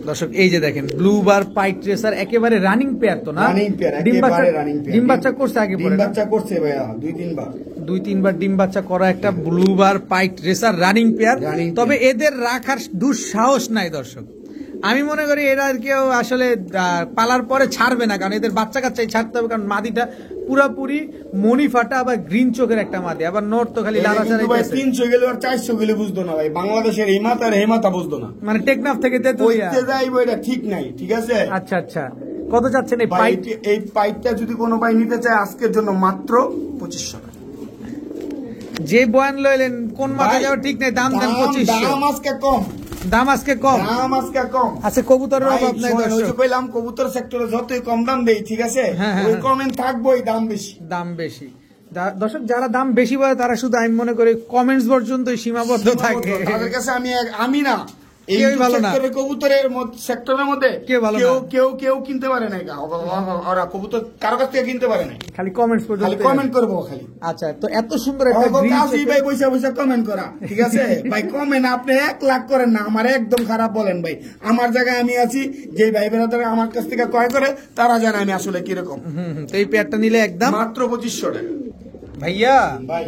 দর্শক এই যে দেখেন ব্লু বার পাইট রেসার, একেবারে রানিং পেয়ার তো না? রানিং পেয়ার, ডিম বাচ্চা, একেবারে রানিং পেয়ার। ডিম বাচ্চা করছে আগে পরে? ডিম বাচ্চা করছে ভাইয়া 2-3 বার। 2-3 বার ডিম বাচ্চা করা একটা ব্লু বার পাইট রেসার রানিং পেয়ার। Running তবে এদের রাখার দুঃসাহস নাই দর্শক, আমি মনে করি এরা আর কেউ আসলে পালার পরে ছাড়বে না, কারণ এদের বাচ্চা কাচ্চাই ছাড়তে হবে, কারণ মাদিটা পুরাপুরি মনি ফাটা আবার গ্রিন চোখের একটা মাদি, আবার নোট তো খালি লাড়াচাড়া। ভাই 300 গেলে আর 400 গেলে বুঝতো না ভাই, বাংলাদেশের এই মাথা আর এই মাথা বুঝতো না, মানে টেকনাফ থেকে তেতুলিয়া কইতে যাইবো এটা ঠিক নাই, ঠিক আছে? আচ্ছা আচ্ছা, কত চাচ্ছেন এই ভাই পাইট? এই পাইপটা যদি কোনো ভাই নিতে চায় আজকের জন্য মাত্র 2500 টাকা। যে বয়ান লইলেন কোন মাথা যাওয়া ঠিক নেই, দাম দেন 2500। দাম আজকে কম, দাম আজকে কম, দাম আজকে কম। আচ্ছা কবুতরের অভাব নাই দর্শক, কইলাম কবুতর সেক্টরে যতই কম দাম দেই, ঠিক আছে, হ্যাঁ, ওই হ্যাঁ। কমেন্ট থাকবোই, দাম বেশি। দাম বেশি। দর্শক যারা দাম বেশি বলে তারা শুধু আমি মনে করি কমেন্টস পর্যন্তই সীমাবদ্ধ থাকে, তাদের কাছে আমি না, এই কেউই ভালো না। সেক্টরের কবুতরের সেক্টরের মধ্যে কেউ ভালো না। কেউ কিনতে পারে না, ওরা কবুতর কারো কাছ থেকে কিনতে পারে না, খালি কমেন্টস খালি পর্যন্ত কমেন্ট করবো খালি। আচ্ছা, তো এত সুন্দর একটা green কাজী চোখের- ভাই বৈশা কমেন্ট করা, ঠিক আছে ভাই? কমেন্ট আপনি 1 লাখ করেন না, আমার একদম খারাপ বলেন ভাই। আমার জায়গায় আমি আছি, যে ভাই বেড়াদার আমার কাছ থেকে ক্রয় করে তারা জানে আমি আসলে কিরকম। তো এই পেয়ারটা নিলে একদম মাত্র 2500 টাকা ভাইয়া। ভাই।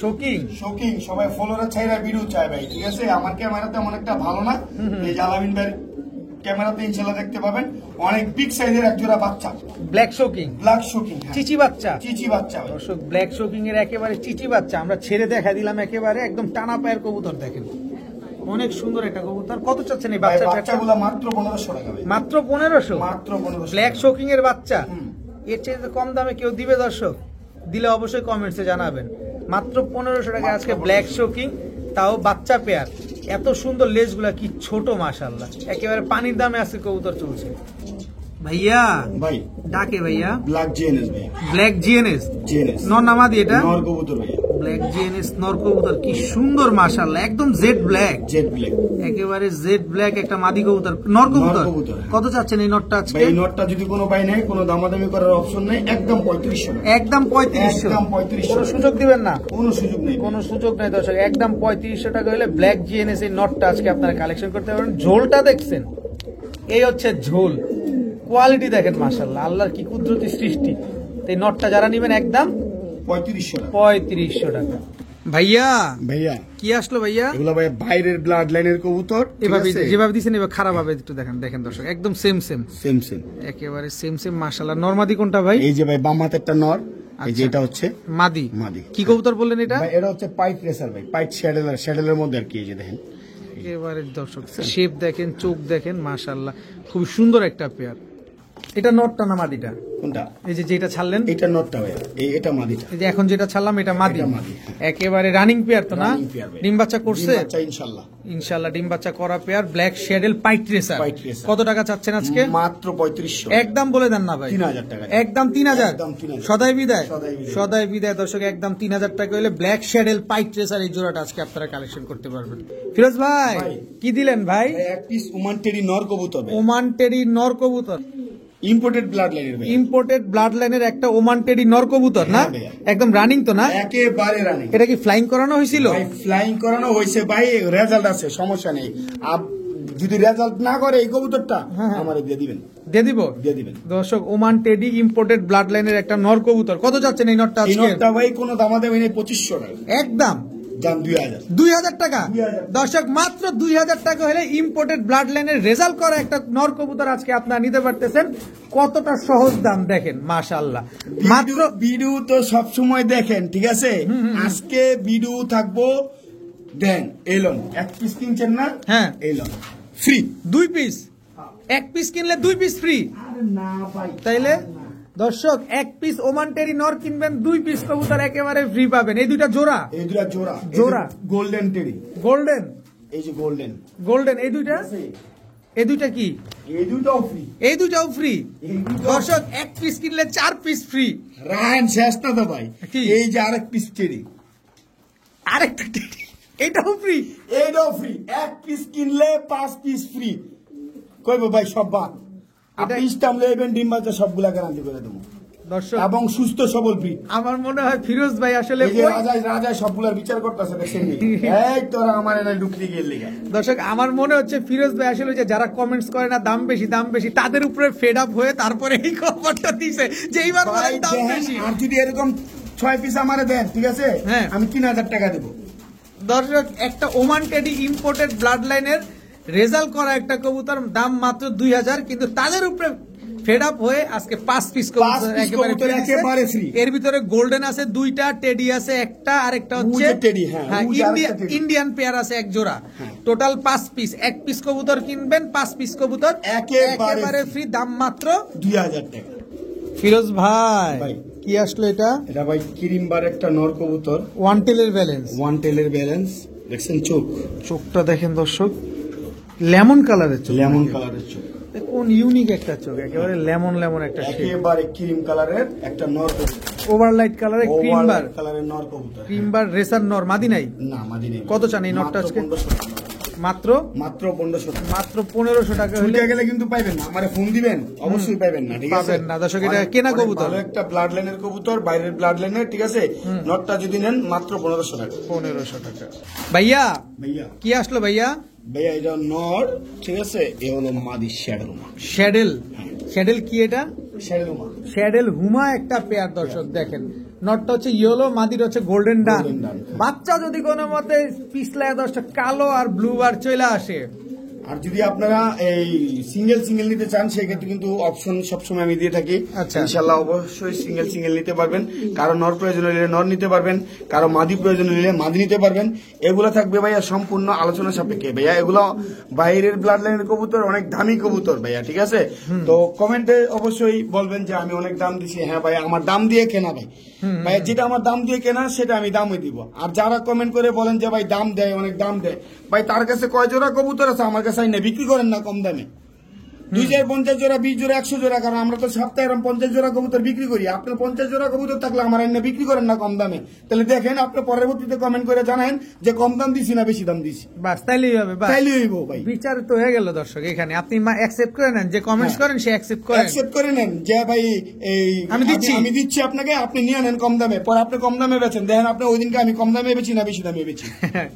শোকিং শৌকিং সবাই ফলোরা চাইরা ভিডিও চায় ভাই, ঠিক আছে? আমার ক্যামেরা তেমন একটা ভালো না, এই যে আলামিন ভাই ক্যামেরাতে ইনশাআল্লাহ দেখতে পাবেন অনেক বিগ সাইজের এক জোড়া বাচ্চা, ব্ল্যাক শোকিং, ব্ল্যাক শৌকিং, চিচি বাচ্চা। চিচি বাচ্চা ভাই। দর্শক ব্ল্যাক শোকিং এর একেবারে চিচি বাচ্চা আমরা ছেড়ে দেখা দিলাম, একেবারে একদম টানা পায়ের কবুতর। দেখেন অনেক সুন্দর একটা কবুতর। কত চাচ্ছেন এই ভাই বাচ্চা? বাচ্চাগুলো মাত্র 1500 টাকা ভাই, মাত্র 1500। মাত্র 1500। ব্ল্যাক শোকিং এর বাচ্চা, হুম। এর চেয়ে কম দামে কেউ দিবে দর্শক? দিলে অবশ্যই কমেন্টসে জানাবেন। মাত্র 1500 টাকা আজকে ব্ল্যাক শোকিং, তাও বাচ্চা পেয়ার। এত সুন্দর লেজগুলা কি ছোট, মাশাআল্লাহ, একেবারে পানির দামে আজকে কবুতর চলছে। ভাইয়া ভাই ডাকে ভাইয়া ব্ল্যাক জিএনএস ভাই, ব্ল্যাক জিএনএস জিএনএস নর নামাদি, এটা নর কবুতর ভাই, ব্ল্যাক জিএনএস নর কবুতর, কি সুন্দর মাশাআল্লাহ, একদম জেড ব্ল্যাক, জেড ব্ল্যাক, একেবারে জেড ব্ল্যাক একটা মাদি কবুতর, নর কবুতর। নর কবুতর। কত চাচ্ছেন এই নরটা আজকে? ভাই এই নটটা যদি কোনো ভাই নাই, কোনো দামাদামি করার অপশন নাই, একদম 3500 টাকা, একদম 3500। একদম 3500। কোনো সুযোগ দিবেন না? কোনো সুযোগ নেই, কোনো সুযোগ নাই দর্শক, একদম 3500 টাকা হলে ব্ল্যাক জিএনএস এই নটটা আজকে আপনারা কালেকশন করতে পারেন। ঝোলটা দেখছেন, এই হচ্ছে ঝোল, কোয়ালিটি দেখেন মাশাআল্লাহ, আল্লাহর কি কুদরতি সৃষ্টি। তো এই নটটা যারা নেবেন একদম 3500 টাকা। 3500 টাকা। ভাইয়া ভাইয়া কি আসলো ভাইয়া? এগুলো ভাই বাইরের ব্লাড লাইনের কবুতর, ঠিক এভাবে আছে? যেভাবে দিচ্ছেন এবার খারাপ হবে একটু, দেখেন দেখেন দর্শক, একদম সেম সেম, সেম সেম। একেবারে সেম সেম মাশাআল্লাহ। নরমাদি কোনটা ভাই? এই যে ভাই বাম হাতেরটা নর, এই যে আচ্ছা। এটা হচ্ছে মাদি। মাদি। কি কবুতর বললেন এটা? ভাই এটা হচ্ছে পাইট রেসার ভাই, পাইট শ্যাডেলের মধ্যে আর কি, এই যে দেখেন একেবারে দর্শক শেপ দেখেন, চোখ দেখেন, মাশাআল্লাহ খুব সুন্দর একটা পেয়ার। এটা নটটা না মাদিটা? কোনটা? এই যে যেটা ছাড়লেন এটা নটটা ভাই, এটা মাদিটা। এই যে এখন যেটা ছাড়লাম এটা মাদি, এটা মাদি, হ্যাঁ। একেবারে রানিং পেয়ার তো না? Running pair ভাই। ডিম বাচ্চা করছে ডিম বাচ্চা ইনশাআল্লাহ। ইনশাআল্লাহ, ডিম বাচ্চা করা পেয়ার, ব্ল্যাক শ্যাডেল পাইট রেসার। পাইট রেসার। কত টাকা চাচ্ছেন আজকে? মাত্র 3500। একদম বলে দেন না ভাই। 3000 টাকা। একদম 3000। একদম 3000। সদাই বিদায়, সদাই বিদায়। সদাই বিদায় দর্শক, একদম 3000 টাকা হলে ব্ল্যাক শ্যাডেল পাইট রেসার এই জোড়াটা আজকে আপনারা কালেকশন করতে পারবেন। ফিরোজ ভাই ভাই। কি দিলেন ভাই? ভাই এক পিস ওমান টেরি নর কবুতর ভাই, ওমান টেরি নর কবুতর, ইম্পোর্টেড ব্লাড লাইনের ভাই, ইম্পোর্টেড ব্লাড লাইনের একটা ওমান টেরি নর কবুতর না? হ্যাঁ ভাইয়া। একদম রানিং তো না? একেবারে রানিং। এটা কি ফ্লাইং করানো হয়েছিল? ভাই ফ্লাইং করানো হয়েছে ভাই, রেজাল্ট আছে, সমস্যা নেই। যদি রেজাল্ট না করে এই কবুতরটা আমারে দিয়ে দিবেন, দিয়ে দিব। দিয়ে দিবেন। দর্শক ওমান টেডি ইম্পোর্টেড ব্লাড লাইনের একটা নর কবুতর, কত যাচ্ছেন এই নটটা এই আজকে? নটটা ভাই কোনো দামাদামি নেই, 2500 টাকা, একদম দাম 2000। 2000 টাকা। 2000 দর্শক মাত্র 2000 টাকা হলে ইম্পোর্টেড ব্লাড লাইনের রেজাল্ট করা একটা নর কবুতর আজকে আপনারা নিতে পারতেছেন। কতটা সহজ দাম দেখেন, মাশাআল্লাহ। মাত্র ভিডিও তো সব সময় দেখেন, ঠিক আছে? আজকে ভিডিও থাকবো, দেন এলন এক পিস কিনছেন না? হ্যাঁ। এলন ফ্রি 2 পিস, 1 পিস কিনলে 2 পিস ফ্রি। আরে না ভাই, তাইলে দর্শক 1 পিস ওমান টেরি নর কিনবেন, 2 পিস কবুতর একেবারে ফ্রি পাবেন। এই দুইটা জোড়া, এই দুটা জোড়া, জোড়া। গোল্ডেন টেরি, গোল্ডেন, এই যে গোল্ডেন, গোল্ডেন এই দুইটা, এই দুইটা কি? এই দুটাও ফ্রি, এই দুইটাও ফ্রি। এই দুটো দর্শক 1 পিস কিনলে 4 পিস ফ্রি। রায়ন শেষ না তো ভাই, কি? এই যে আরেক পিস টেরি, আরেকটা টেরি, এটাও ফ্রি। এইটাও ফ্রি, 1 পিস কিনলে 5 পিস ফ্রি। কইবো ভাই সব বাদ, আপনি স্টাম লইবেন ডিম বাচ্চা সবগুলা গ্যারান্টি করে দেবো দর্শক এবং সুস্থ সবল ফ্রি। আমার মনে হয় ফিরোজ ভাই আসলে এই যে রাজায় সবগুলার বিচার করতেছে দেখছেন নি? এই তোরা আমার এনে ঢুকলি গেল লিগা। দর্শক আমার মনে হচ্ছে ফিরোজ ভাই আসলে যে যারা কমেন্টস করে না দাম বেশি দাম বেশি তাদের উপরে ফেড আপ হয়ে তারপরে এই খবরটা দিছে যে এইবার বলেন দাম বেশি। আর যদি এরকম 6 পিস আমারে দেন ঠিক আছে, হ্যাঁ। আমি 3000 টাকা দেবো। দর্শক একটা ওমান টেডি ইম্পোর্টেড ব্লাড লাইনের রেজাল্ট করা একটা কবুতর দাম মাত্র 2000, কিন্তু তাদের উপরে ফেড আপ হয়ে আজকে 5 পিস কবুতর একেবারে free। এর ভিতরে গোল্ডেন আছে 2টা, টেডি আছে একটা, আর একটা হচ্ছে টেডি, হ্যাঁ, ইন্ডিয়ান পেয়ার আছে এক জোড়া, টোটাল 5 পিস। 1 পিস কবুতর কিনবেন 5 পিস কবুতর একেবারে ফ্রি, দাম মাত্র 2000 টাকা। ফিরোজ ভাই কি আসলো এটা? এটা ভাই ক্রিমবার একটা নর কবুতর, ওয়ান টেলের ব্যালেন্স, ওয়ান টেলের ব্যালেন্স। দেখছেন চোখটা দেখেন দর্শক, লেমন কালারের চোখ, লেমন কালারের চোখ, কোন ইউনিক একটা চোখ, একেবারে লেমন একটা শেড, একেবারে ক্রিম কালারের একটা নর কবুতর, ওভারলাইট কালারের ক্রিমবার কালারের নর কবুতর, ক্রিমবার রেসার নর, মাদি নাই না মাদি নেই। কত চান এই নরটা আজকে? মাত্র 1500 টাকা। মাত্র 1500 টাকা হলে গেলে কিন্তু পাইবেন না, আমারে ফোন দিবেন, অবশ্যই পাইবেন না, ঠিক আছে? পাবেন না দর্শক, এটা কেনা কবুতর, ভালো একটা ব্লাড লাইনের কবুতর, বাইরের ব্লাড লাইনের, ঠিক আছে? নটটা যদি নেন মাত্র 1500 টাকা। 1500 টাকা। ভাইয়া ভাইয়া কি আসলো ভাইয়া? ভাইয়া এটা নর, ঠিক আছে? এ হলো মাদি শ্যাডেলমা। শ্যাডেল কি এটা? শ্যাডেলমা, শ্যাডেল হুমা একটা পেয়ার দর্শক দেখেন, নটটা হচ্ছে ইয়েলো, মাদির হচ্ছে গোল্ডেন ডান। বাচ্চা যদি কোনো মতে পিছলায় দর্শক কালো আর ব্লু বার চলে আসে, আর যদি আপনারা এই সিঙ্গেল নিতে চান সেক্ষেত্রে কিন্তু অপশন সবসময় আমি দিয়ে থাকি। আচ্ছা। ইনশাল্লাহ অবশ্যই সিঙ্গেল নিতে পারবেন। কারো নর প্রয়োজন হলে নর নিতে পারবেন, কারো মাদি প্রয়োজন হলে মাদি নিতে পারবেন। এগুলো থাকবে ভাইয়া সম্পূর্ণ আলোচনা সাপেক্ষে। ভাইয়া এগুলো বাইরের ব্লাড লাইনের কবুতর, অনেক দামি কবুতর ভাইয়া, ঠিক আছে? তো কমেন্টে অবশ্যই বলবেন যে আমি অনেক দাম দিছি। হ্যাঁ ভাই, আমার দাম দিয়ে কেনা ভাই, ভাইয়া যেটা আমার দাম দিয়ে কেনা সেটা আমি দামই দিব। আর যারা কমেন্ট করে বলেন যে ভাই দাম দেয়, অনেক দাম দেয়, ভাই তার কাছে কয় জোড়া কবুতর আছে, আমার কাছে না, বিক্রি করেন না কম দামে। 2050 জোড়া, 20 জোড়া, 100 জোড়া, কারণ আমরা তো সপ্তাহে এরকম 50 জোড়া কবুতর বিক্রি করি। আপনার 50 জোড়া কবুতর থাকলে আমার এনে বিক্রি করেন না কম দামে। তাহলে দেখেন, আপনি পরবর্তীতে কমেন্ট করে জানান যে কম দাম দিছি না বেশি দাম দিছি। বাস তাইলেই হবে, তাইলেই হইব ভাই। বিচার তো হয়ে গেল দর্শক। এখানে আপনি অ্যাকসেপ্ট করে নেন, যে কমেন্টস করেন সে অ্যাকসেপ্ট করে নেন যে ভাই এই আমি দিচ্ছি আপনাকে, আপনি নিয়ে নেন কম দামে, পরে আপনি কম দামে বেচেন, দেখেন আপনি ওই দিনকে আমি কম দামে বেচি না বেশি দামে বেচি।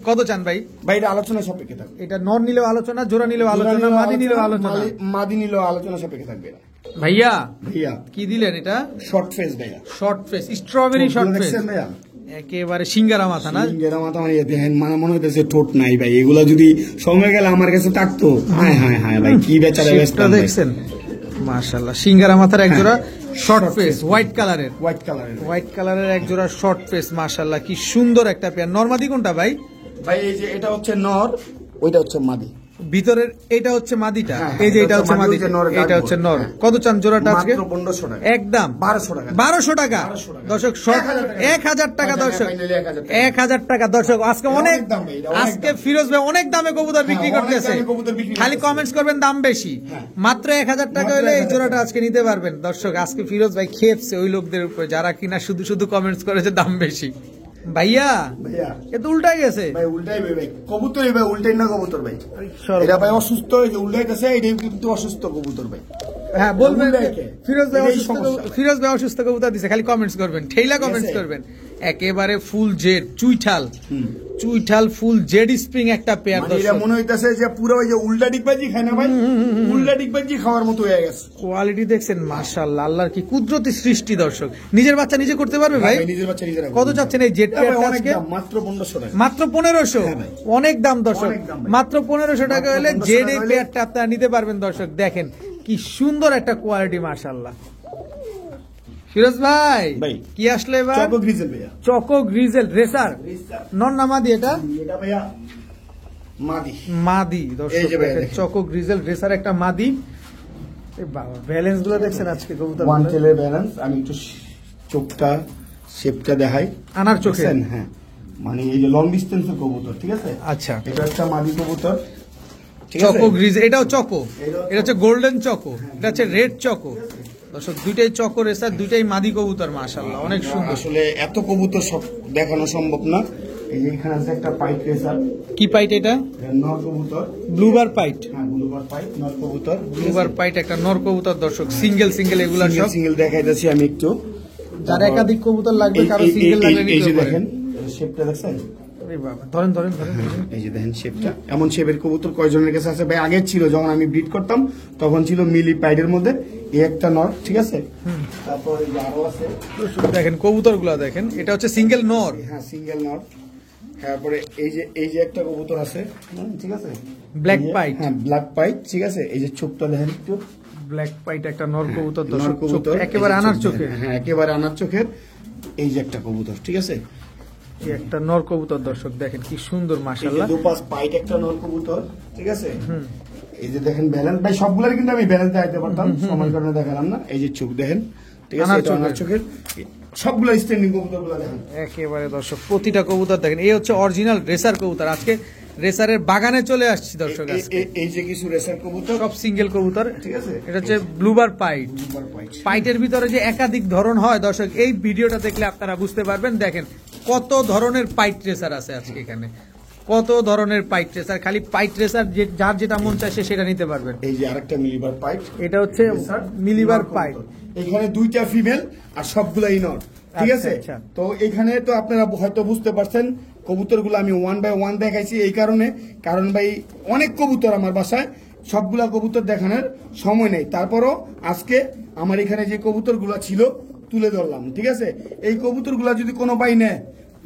কত চান ভাই? ভাই এটা আলোচনা সাপেক্ষে থাকবে। এটা নর নিলেও আলোচনা, জোড়া নিলেও আলোচনা, মাদি নিলেও আলোচনা, মাদি নিলেও আলোচনা সাপেক্ষে থাকবে। ভাইয়া ভাইয়া কি দিলেন এটা? শর্ট ফেস ভাইয়া, short face, strawberry short face ভাইয়া, একেবারে সিঙ্গারা মাথা না? সিঙ্গারা মাথা মানে দেখেন, মানে মনে হইতেছে ঠোঁট নাই ভাই। এগুলা যদি সঙ্গে গেলে আমার কাছে থাকতো, হায় হায় হায় ভাই কি বেচারা ব্যস্ত দেখছেন। মাশাআল্লাহ, সিঙ্গারা মাথার এক জোড়া শর্ট ফেস, হোয়াইট কালারের এক জোড়া শর্ট ফেস। মাশাআল্লাহ কি সুন্দর একটা পেয়ার। নরমাদি কোনটা ভাই? ভাই এই যে এটা হচ্ছে নর, ওইটা হচ্ছে মাদি। ভিতরের এটা হচ্ছে মাদিটা, এই যে এটা হচ্ছে মাদিটা, এটা হচ্ছে নর। কত চান জোড়াটা আজকে? মাত্র 1500 টাকা। একদম 1200 টাকা দর্শক। 1000 টাকা দর্শক, 1000 টাকা দর্শক। আজকে ফিরোজ ভাই অনেক দামে কবুতর বিক্রি করতেছে, খালি কমেন্টস করবেন দাম বেশি। মাত্র 1000 টাকা হলে এই জোড়াটা আজকে নিতে পারবেন দর্শক। আজকে ফিরোজ ভাই খেপছে ওই লোকদের উপরে যারা কিনা শুধু কমেন্টস করেছে দাম বেশি। ভাইয়া এ তো উল্টাই গেছে ভাই, উল্টাই ভাই, কবুতরই ভাই, উল্টাই না কবুতর ভাই। এটা ভাই অসুস্থ, এই যে উল্টাইতেছে, এটাই কিন্তু অসুস্থ কবুতর ভাই। হ্যাঁ বলবেন ফিরোজ ভাই অসুস্থ কবুতর দিছে, খালি কমেন্টস করবেন, ঠেলা কমেন্টস করবেন। একেবারে full jade চুইঠাল full jade spring একটা পেয়ার দর্শক। এটা মনে হইতাছে যে পুরো ওই যে উল্টা ডিগবাজি খায় না ভাই, উল্টা ডিগবাজি খাওয়ার মতো হয়ে গেছে। কোয়ালিটি দেখছেন মাশাআল্লাহ, আল্লাহর কি কুদরতি সৃষ্টি দর্শক। নিজের বাচ্চা নিজে করতে পারবে ভাই? নিজের বাচ্চা নিজে। কত চাচ্ছেন এই জেড পেয়ারটা আজকে? মাত্র 1500 টাকা। মাত্র 1500? অনেক দাম দর্শক। মাত্র 1500 টাকা হলে জেড এই পেয়ারটা আপনারা নিতে পারবেন দর্শক। দেখেন কি সুন্দর একটা কোয়ালিটি মাশাআল্লাহ। ফিরোজ ভাই কি আসলে এবার? চকো গ্রিজেল রেসার নন না মাদি? এটা ভাইয়া মাদি দর্শক। চকো গ্রিজেল রেসার একটা মাদি। বাবা ব্যালেন্স গুলো দেখছেন আজকে কবুতর, ওয়ান টেলের ব্যালেন্স। আমি একটু চোখটা শেপটা দেখাই, আনার চোখে। হ্যাঁ মানে এই যে লং ডিস্টেন্সের কবুতর, ঠিক আছে? আচ্ছা, এটা একটা মাদি কবুতর, চকো গ্রিজেল। এটাও চকো, এটা হচ্ছে গোল্ডেন চকো, এটা হচ্ছে রেড চকো দর্শক। দুইটাই চকো রেসার, দুইটাই মাদি কবুতর মাশাআল্লাহ অনেক সুন্দর। আসলে এত কবুতর সব দেখানো সম্ভব না, এই যে এখানে আছে একটা পাইট রেসার, কি পাইট এটা? নর কবুতর, ব্লুবার পাইট। হ্যাঁ ব্লুবার পাইট নর কবুতর, ব্লুবার পাইট একটা নর কবুতর দর্শক, সিঙ্গেল সিঙ্গেল এগুলা সব সিঙ্গেল দেখাইতেছি আমি একটু। যার একাধিক কবুতর লাগবে, কারো সিঙ্গেল লাগলে এই যে নিতে পারেন। দেখেন শেপটা দেখছেন, আরে বাবা, ধরেন ধরেন ধরেন। এই যে দেখেন শেপটা, এমন শেপের কবুতর কয়জনের কাছে আছে ভাই? আগে ছিল যখন আমি ব্রিড করতাম তখন ছিল মিলি পাইডের মধ্যে এই একটা নর, ঠিক আছে। তারপর এই যে আরো আছে, দেখেন কবুতর গুলা দেখেন, এটা হচ্ছে সিঙ্গেল নর। হ্যাঁ সিঙ্গেল নর। তারপরে এই যে একটা কবুতর আছে, ঠিক আছে, ব্ল্যাক এই যে, পাইট। হ্যাঁ ব্ল্যাক পাইট, ঠিক আছে। এই যে চোখটা দেখেন একটু, ব্ল্যাক পাইট একটা নর কবুতর নর দর্শক, কবুতর চোখ একেবারে এই যে আনার চোখ চোখে। দেখেন, হ্যাঁ একেবারে আনার চোখের। এই যে একটা কবুতর, ঠিক আছে, এই একটা নর কবুতর দর্শক দেখেন কি সুন্দর এই যে মাশাআল্লাহ। দুপাশ পাইট একটা নর কবুতর, ঠিক আছে। এই যে দেখেন ব্যালেন্স ভাই, সবগুলোর কিন্তু আমি ব্যালেন্স দেখাতে পারতাম, সময় কারণে দেখালাম না। এই যে চোখ দেখেন, ঠিক আছে, আনার এটা আনার চোখের। সবগুলো স্ট্যান্ডিং কবুতরগুলো দেখেন একেবারে দর্শক প্রতিটা কবুতর দেখেন, এই হচ্ছে অরিজিনাল রেসার কবুতর। আজকে রেসারের বাগানে চলে আসছি দর্শক, আজকে এই যে কিছু রেসার কবুতর, সব সিঙ্গেল কবুতর, ঠিক আছে। এটা হচ্ছে ব্লুবার পাইট। দুবার পাইট। পাইটের ভিতরে যে একাধিক ধরন হয় দর্শক, এই ভিডিওটা দেখলে আপনারা বুঝতে পারবেন। দেখেন কত ধরনের পাইট রেসার আছে আজকে এখানে, কত ধরনের পাইট রেসার। খালি পাইট রেসার যার যেটা মন চায় সে সেটা নিতে পারবেন। এই যে আরেকটা মিলিবার পাইট, এটা হচ্ছে মিলিবার পাইট। এখানে দুইটা ফিমেল আর সবগুলাই নর, ঠিক আছে। আচ্ছা। তো এখানে তো আপনারা হয়তো বুঝতে পারছেন কবুতরগুলো আমি 1 বাই 1 দেখাইছি এই কারণে, কারণ ভাই অনেক কবুতর আমার বাসায়, সবগুলা কবুতর দেখানোর সময় নেই। তারপরও আজকে আমার এখানে যে কবুতরগুলো ছিল তুলে ধরলাম, ঠিক আছে। এই কবুতরগুলো যদি কোনো ভাই নেয়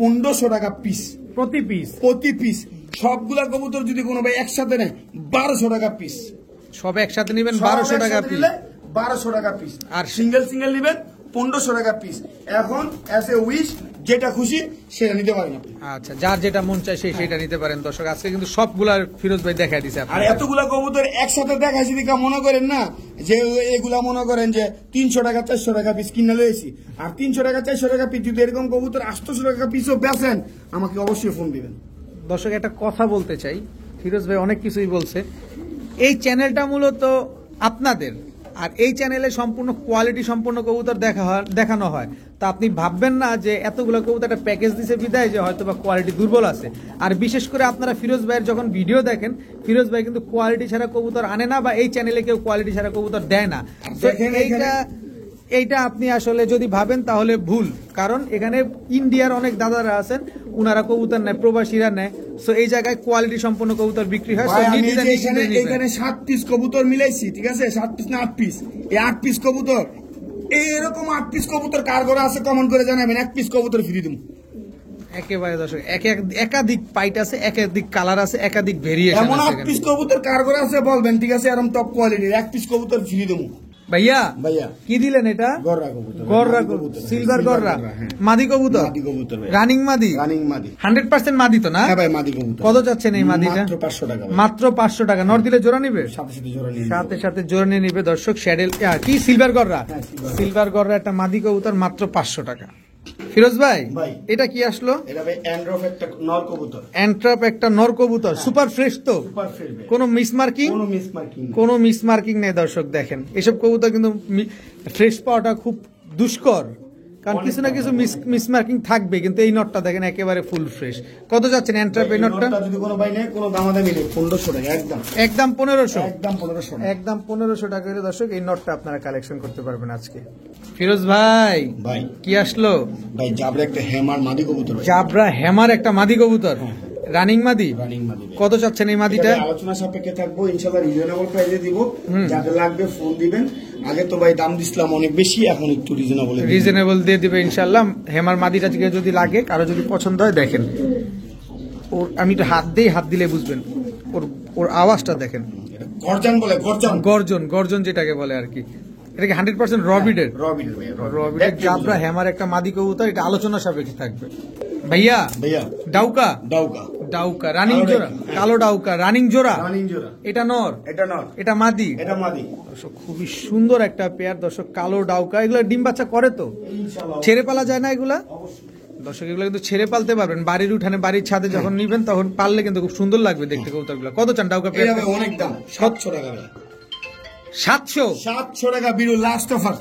1500 টাকা পিস, প্রতি পিস, প্রতি পিস। সবগুলা কবুতর যদি কোনো ভাই একসাথে নেয় 1200 টাকা পিস। সব একসাথে নেবেন 1200 টাকা পিস। 1200 টাকা পিস। আর আর সিঙ্গেল সিঙ্গেল নেবেন 1500 টাকা পিস। এখন অ্যাজ এ উইশ যেটা খুশি সেটা নিতে পারেন আপনি। আচ্ছা, যার যেটা মন চায় সে সেটা নিতে পারেন দর্শক। আজকে কিন্তু সবগুলা ফিরোজ ভাই দেখাই দিছে আর আপনাদের। এতগুলা কবুতর একসাথে দেখাইছি দিকা মনে করেন না যে এগুলা মনে করেন যে 300 টাকা 400 টাকা পিস কিনে লয়েছি। আর 300 টাকা 400 টাকা পিস যদি এরকম কবুতর 800 টাকা পিসও বেচেন আমাকে অবশ্যই ফোন দিবেন। দর্শক একটা কথা বলতে চাই, ফিরোজ ভাই অনেক কিছুই বলছে। এই চ্যানেলটা মূলত আপনাদের, আর এই চ্যানেলে সম্পূর্ণ কোয়ালিটি সম্পূর্ণ কবুতর দেখানো হয়। তা আপনি ভাববেন না যে এতগুলো কবুতর একটা প্যাকেজ দিছে বিদায় যে হয়তো বা কোয়ালিটি দুর্বল আছে। আর বিশেষ করে আপনারা ফিরোজ ভাইয়ের যখন ভিডিও দেখেন, ফিরোজ ভাই কিন্তু কোয়ালিটি ছাড়া কবুতর আনে না, বা এই চ্যানেলে কেউ কোয়ালিটি ছাড়া কবুতর দেয় না। তো দেখেন এইটা আপনি আসলে যদি ভাবেন তাহলে ভুল, কারণ এখানে ইন্ডিয়ার অনেক দাদারা আছেন, উনারা কবুতর নেয়, প্রবাসীরা নেয়। সো এই জায়গায় কোয়ালিটি সম্পন্ন কবুতর বিক্রি হয়। ভাই, আমি যে এখানে 7 পিস কবুতর মিলাইছি, ঠিক আছে, 7 পিস না 8 পিস। এই 8 পিস কবুতর, এরকম 8 পিস কবুতর কার ঘরে আছে কমেন্ট করে জানাবেন, 1 পিস কবুতর ফ্রি দিন। একেবারে দর্শক একাধিক পাইট আছে, একাধিক কালার আছে, একাধিক ভেরিয়েশন এমন আছে 8 এখানে। পিস কবুতর কার ঘরে আছে বলবেন, ঠিক আছে, এরকম টপ কোয়ালিটির 1 পিস কবুতর ফ্রি দেবো। ভাইয়া ভাইয়া কি দিলেন এটা? গররা কবুতর, গররা মাদি কবুতর, হ্যাঁ, সিলভার গররা, হ্যাঁ। মাদি কবুতর, মাদি কবুতর ভাই, রানিং মাদি, রানিং মাদি, 100% মাদি তো না? হ্যাঁ ভাই মাদি কবুতর। কত চাচ্ছেন এই মাদিটা? মাত্র 500 টাকা ভাই। মাত্র 500 টাকা। নর দিলে জোড়া নিবে? সাথে সাথে জোড়া নিয়ে সাথে সাথে জোড়া নিয়ে নিবে দর্শক। শ্যাডেল কি সিলভার গররা? হ্যাঁ, সিলভার গররা একটা মাদি কবুতর মাত্র 500 টাকা। ফিরোজ ভাই ভাই। এটা কি আসলো? এটা ভাই অ্যান্ড্রফ একটা নর কবুতর, অ্যান্ট্রাপ একটা নর কবুতর, সুপার ফ্রেশ তো, সুপার ফ্রেশ ভাই, কোনো মিস মার্কিং? কোনো মিস মার্কিং না। কোনো মিস মার্কিং নেই দর্শক। দেখেন এসব কবুতর কিন্তু ফ্রেশ পাওয়াটা খুব দুষ্কর, কারণ কিছু না কিছু মিস মার্কিং থাকবে, কিন্তু এই নটটা দেখেন একেবারে ফুল ফ্রেশ। কত যাচ্ছেন অ্যান্ট্রাপ এই নটটা? যদি কোনো ভাই নেয় কোনো দামাদামি নেই, 1500 টাকা একদম, একদম 1500, একদম 1500 টাকা। একদম 1500 টাকা করে দর্শক এই নটটা আপনারা কালেকশন করতে পারবেন আজকে। ফিরোজ ভাই ভাই কি আসলো? ভাই জাবরা একটা হ্যামার মাদি কবুতর ভাই, জাবরা হ্যামার একটা মাদি কবুতর, রানিং মাদি। রানিং মাদি ভাই। কত চাচ্ছেন এই মাদিটা? এটা আলোচনা সাপেক্ষে থাকবো, ইনশাআল্লাহ রিজনেবল প্রাইসে দিব। যাদের লাগবে ফোন দিবেন। আগে তো ভাই দাম দিছিলাম অনেক বেশি, এখন একটু রিজনেবল দিয়ে দিবে ইনশাআল্লাহ। হেমার মাদিটা যদি লাগে, কারো যদি পছন্দ হয়, দেখেন ওর, আমি একটু হাত দিলে বুঝবেন, ওর আওয়াজটা দেখেন, গর্জন বলে, গর্জন যেটাকে বলে আর কি। এটা কি 100% রবিডের? রবিডের ভাই, রবিডের জাবরা হ্যামার একটা মাদি কবুতর, এটা আলোচনা সাপেক্ষে থাকবে। ভাইয়া ভাইয়া ডাউকা ডাউকা রানিং জোড়া, কালো ডাউকা রানিং জোড়া, রানিং জোড়া, এটা নর, এটা নর, এটা মাদি। এটা মাদি দর্শক খুবই সুন্দর একটা পেয়ার দর্শক, কালো ডাউকা। এগুলো ডিম বাচ্চা করে তো? ইনশাআল্লাহ ছেড়ে পালা যায় না এগুলা? দর্শক এগুলো কিন্তু ছেড়ে পালতে পারবেন, বাড়ির উঠানে বাড়ির ছাদে যখন নিবেন তখন পাললে কিন্তু খুব সুন্দর লাগবে দেখতে কবুতরগুলো। কত চান ডাউকা এটা পেয়ার? ভাই অনেক দাম, 700 টাকা ভাই, 700 টাকা বিরু লাস্ট অফার।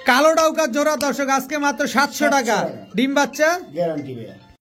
কালো ডাউকা জোড়া দর্শক আজকে মাত্র 700 টাকা। ডিম বাচ্চা গ্যারান্টি ভাইয়া।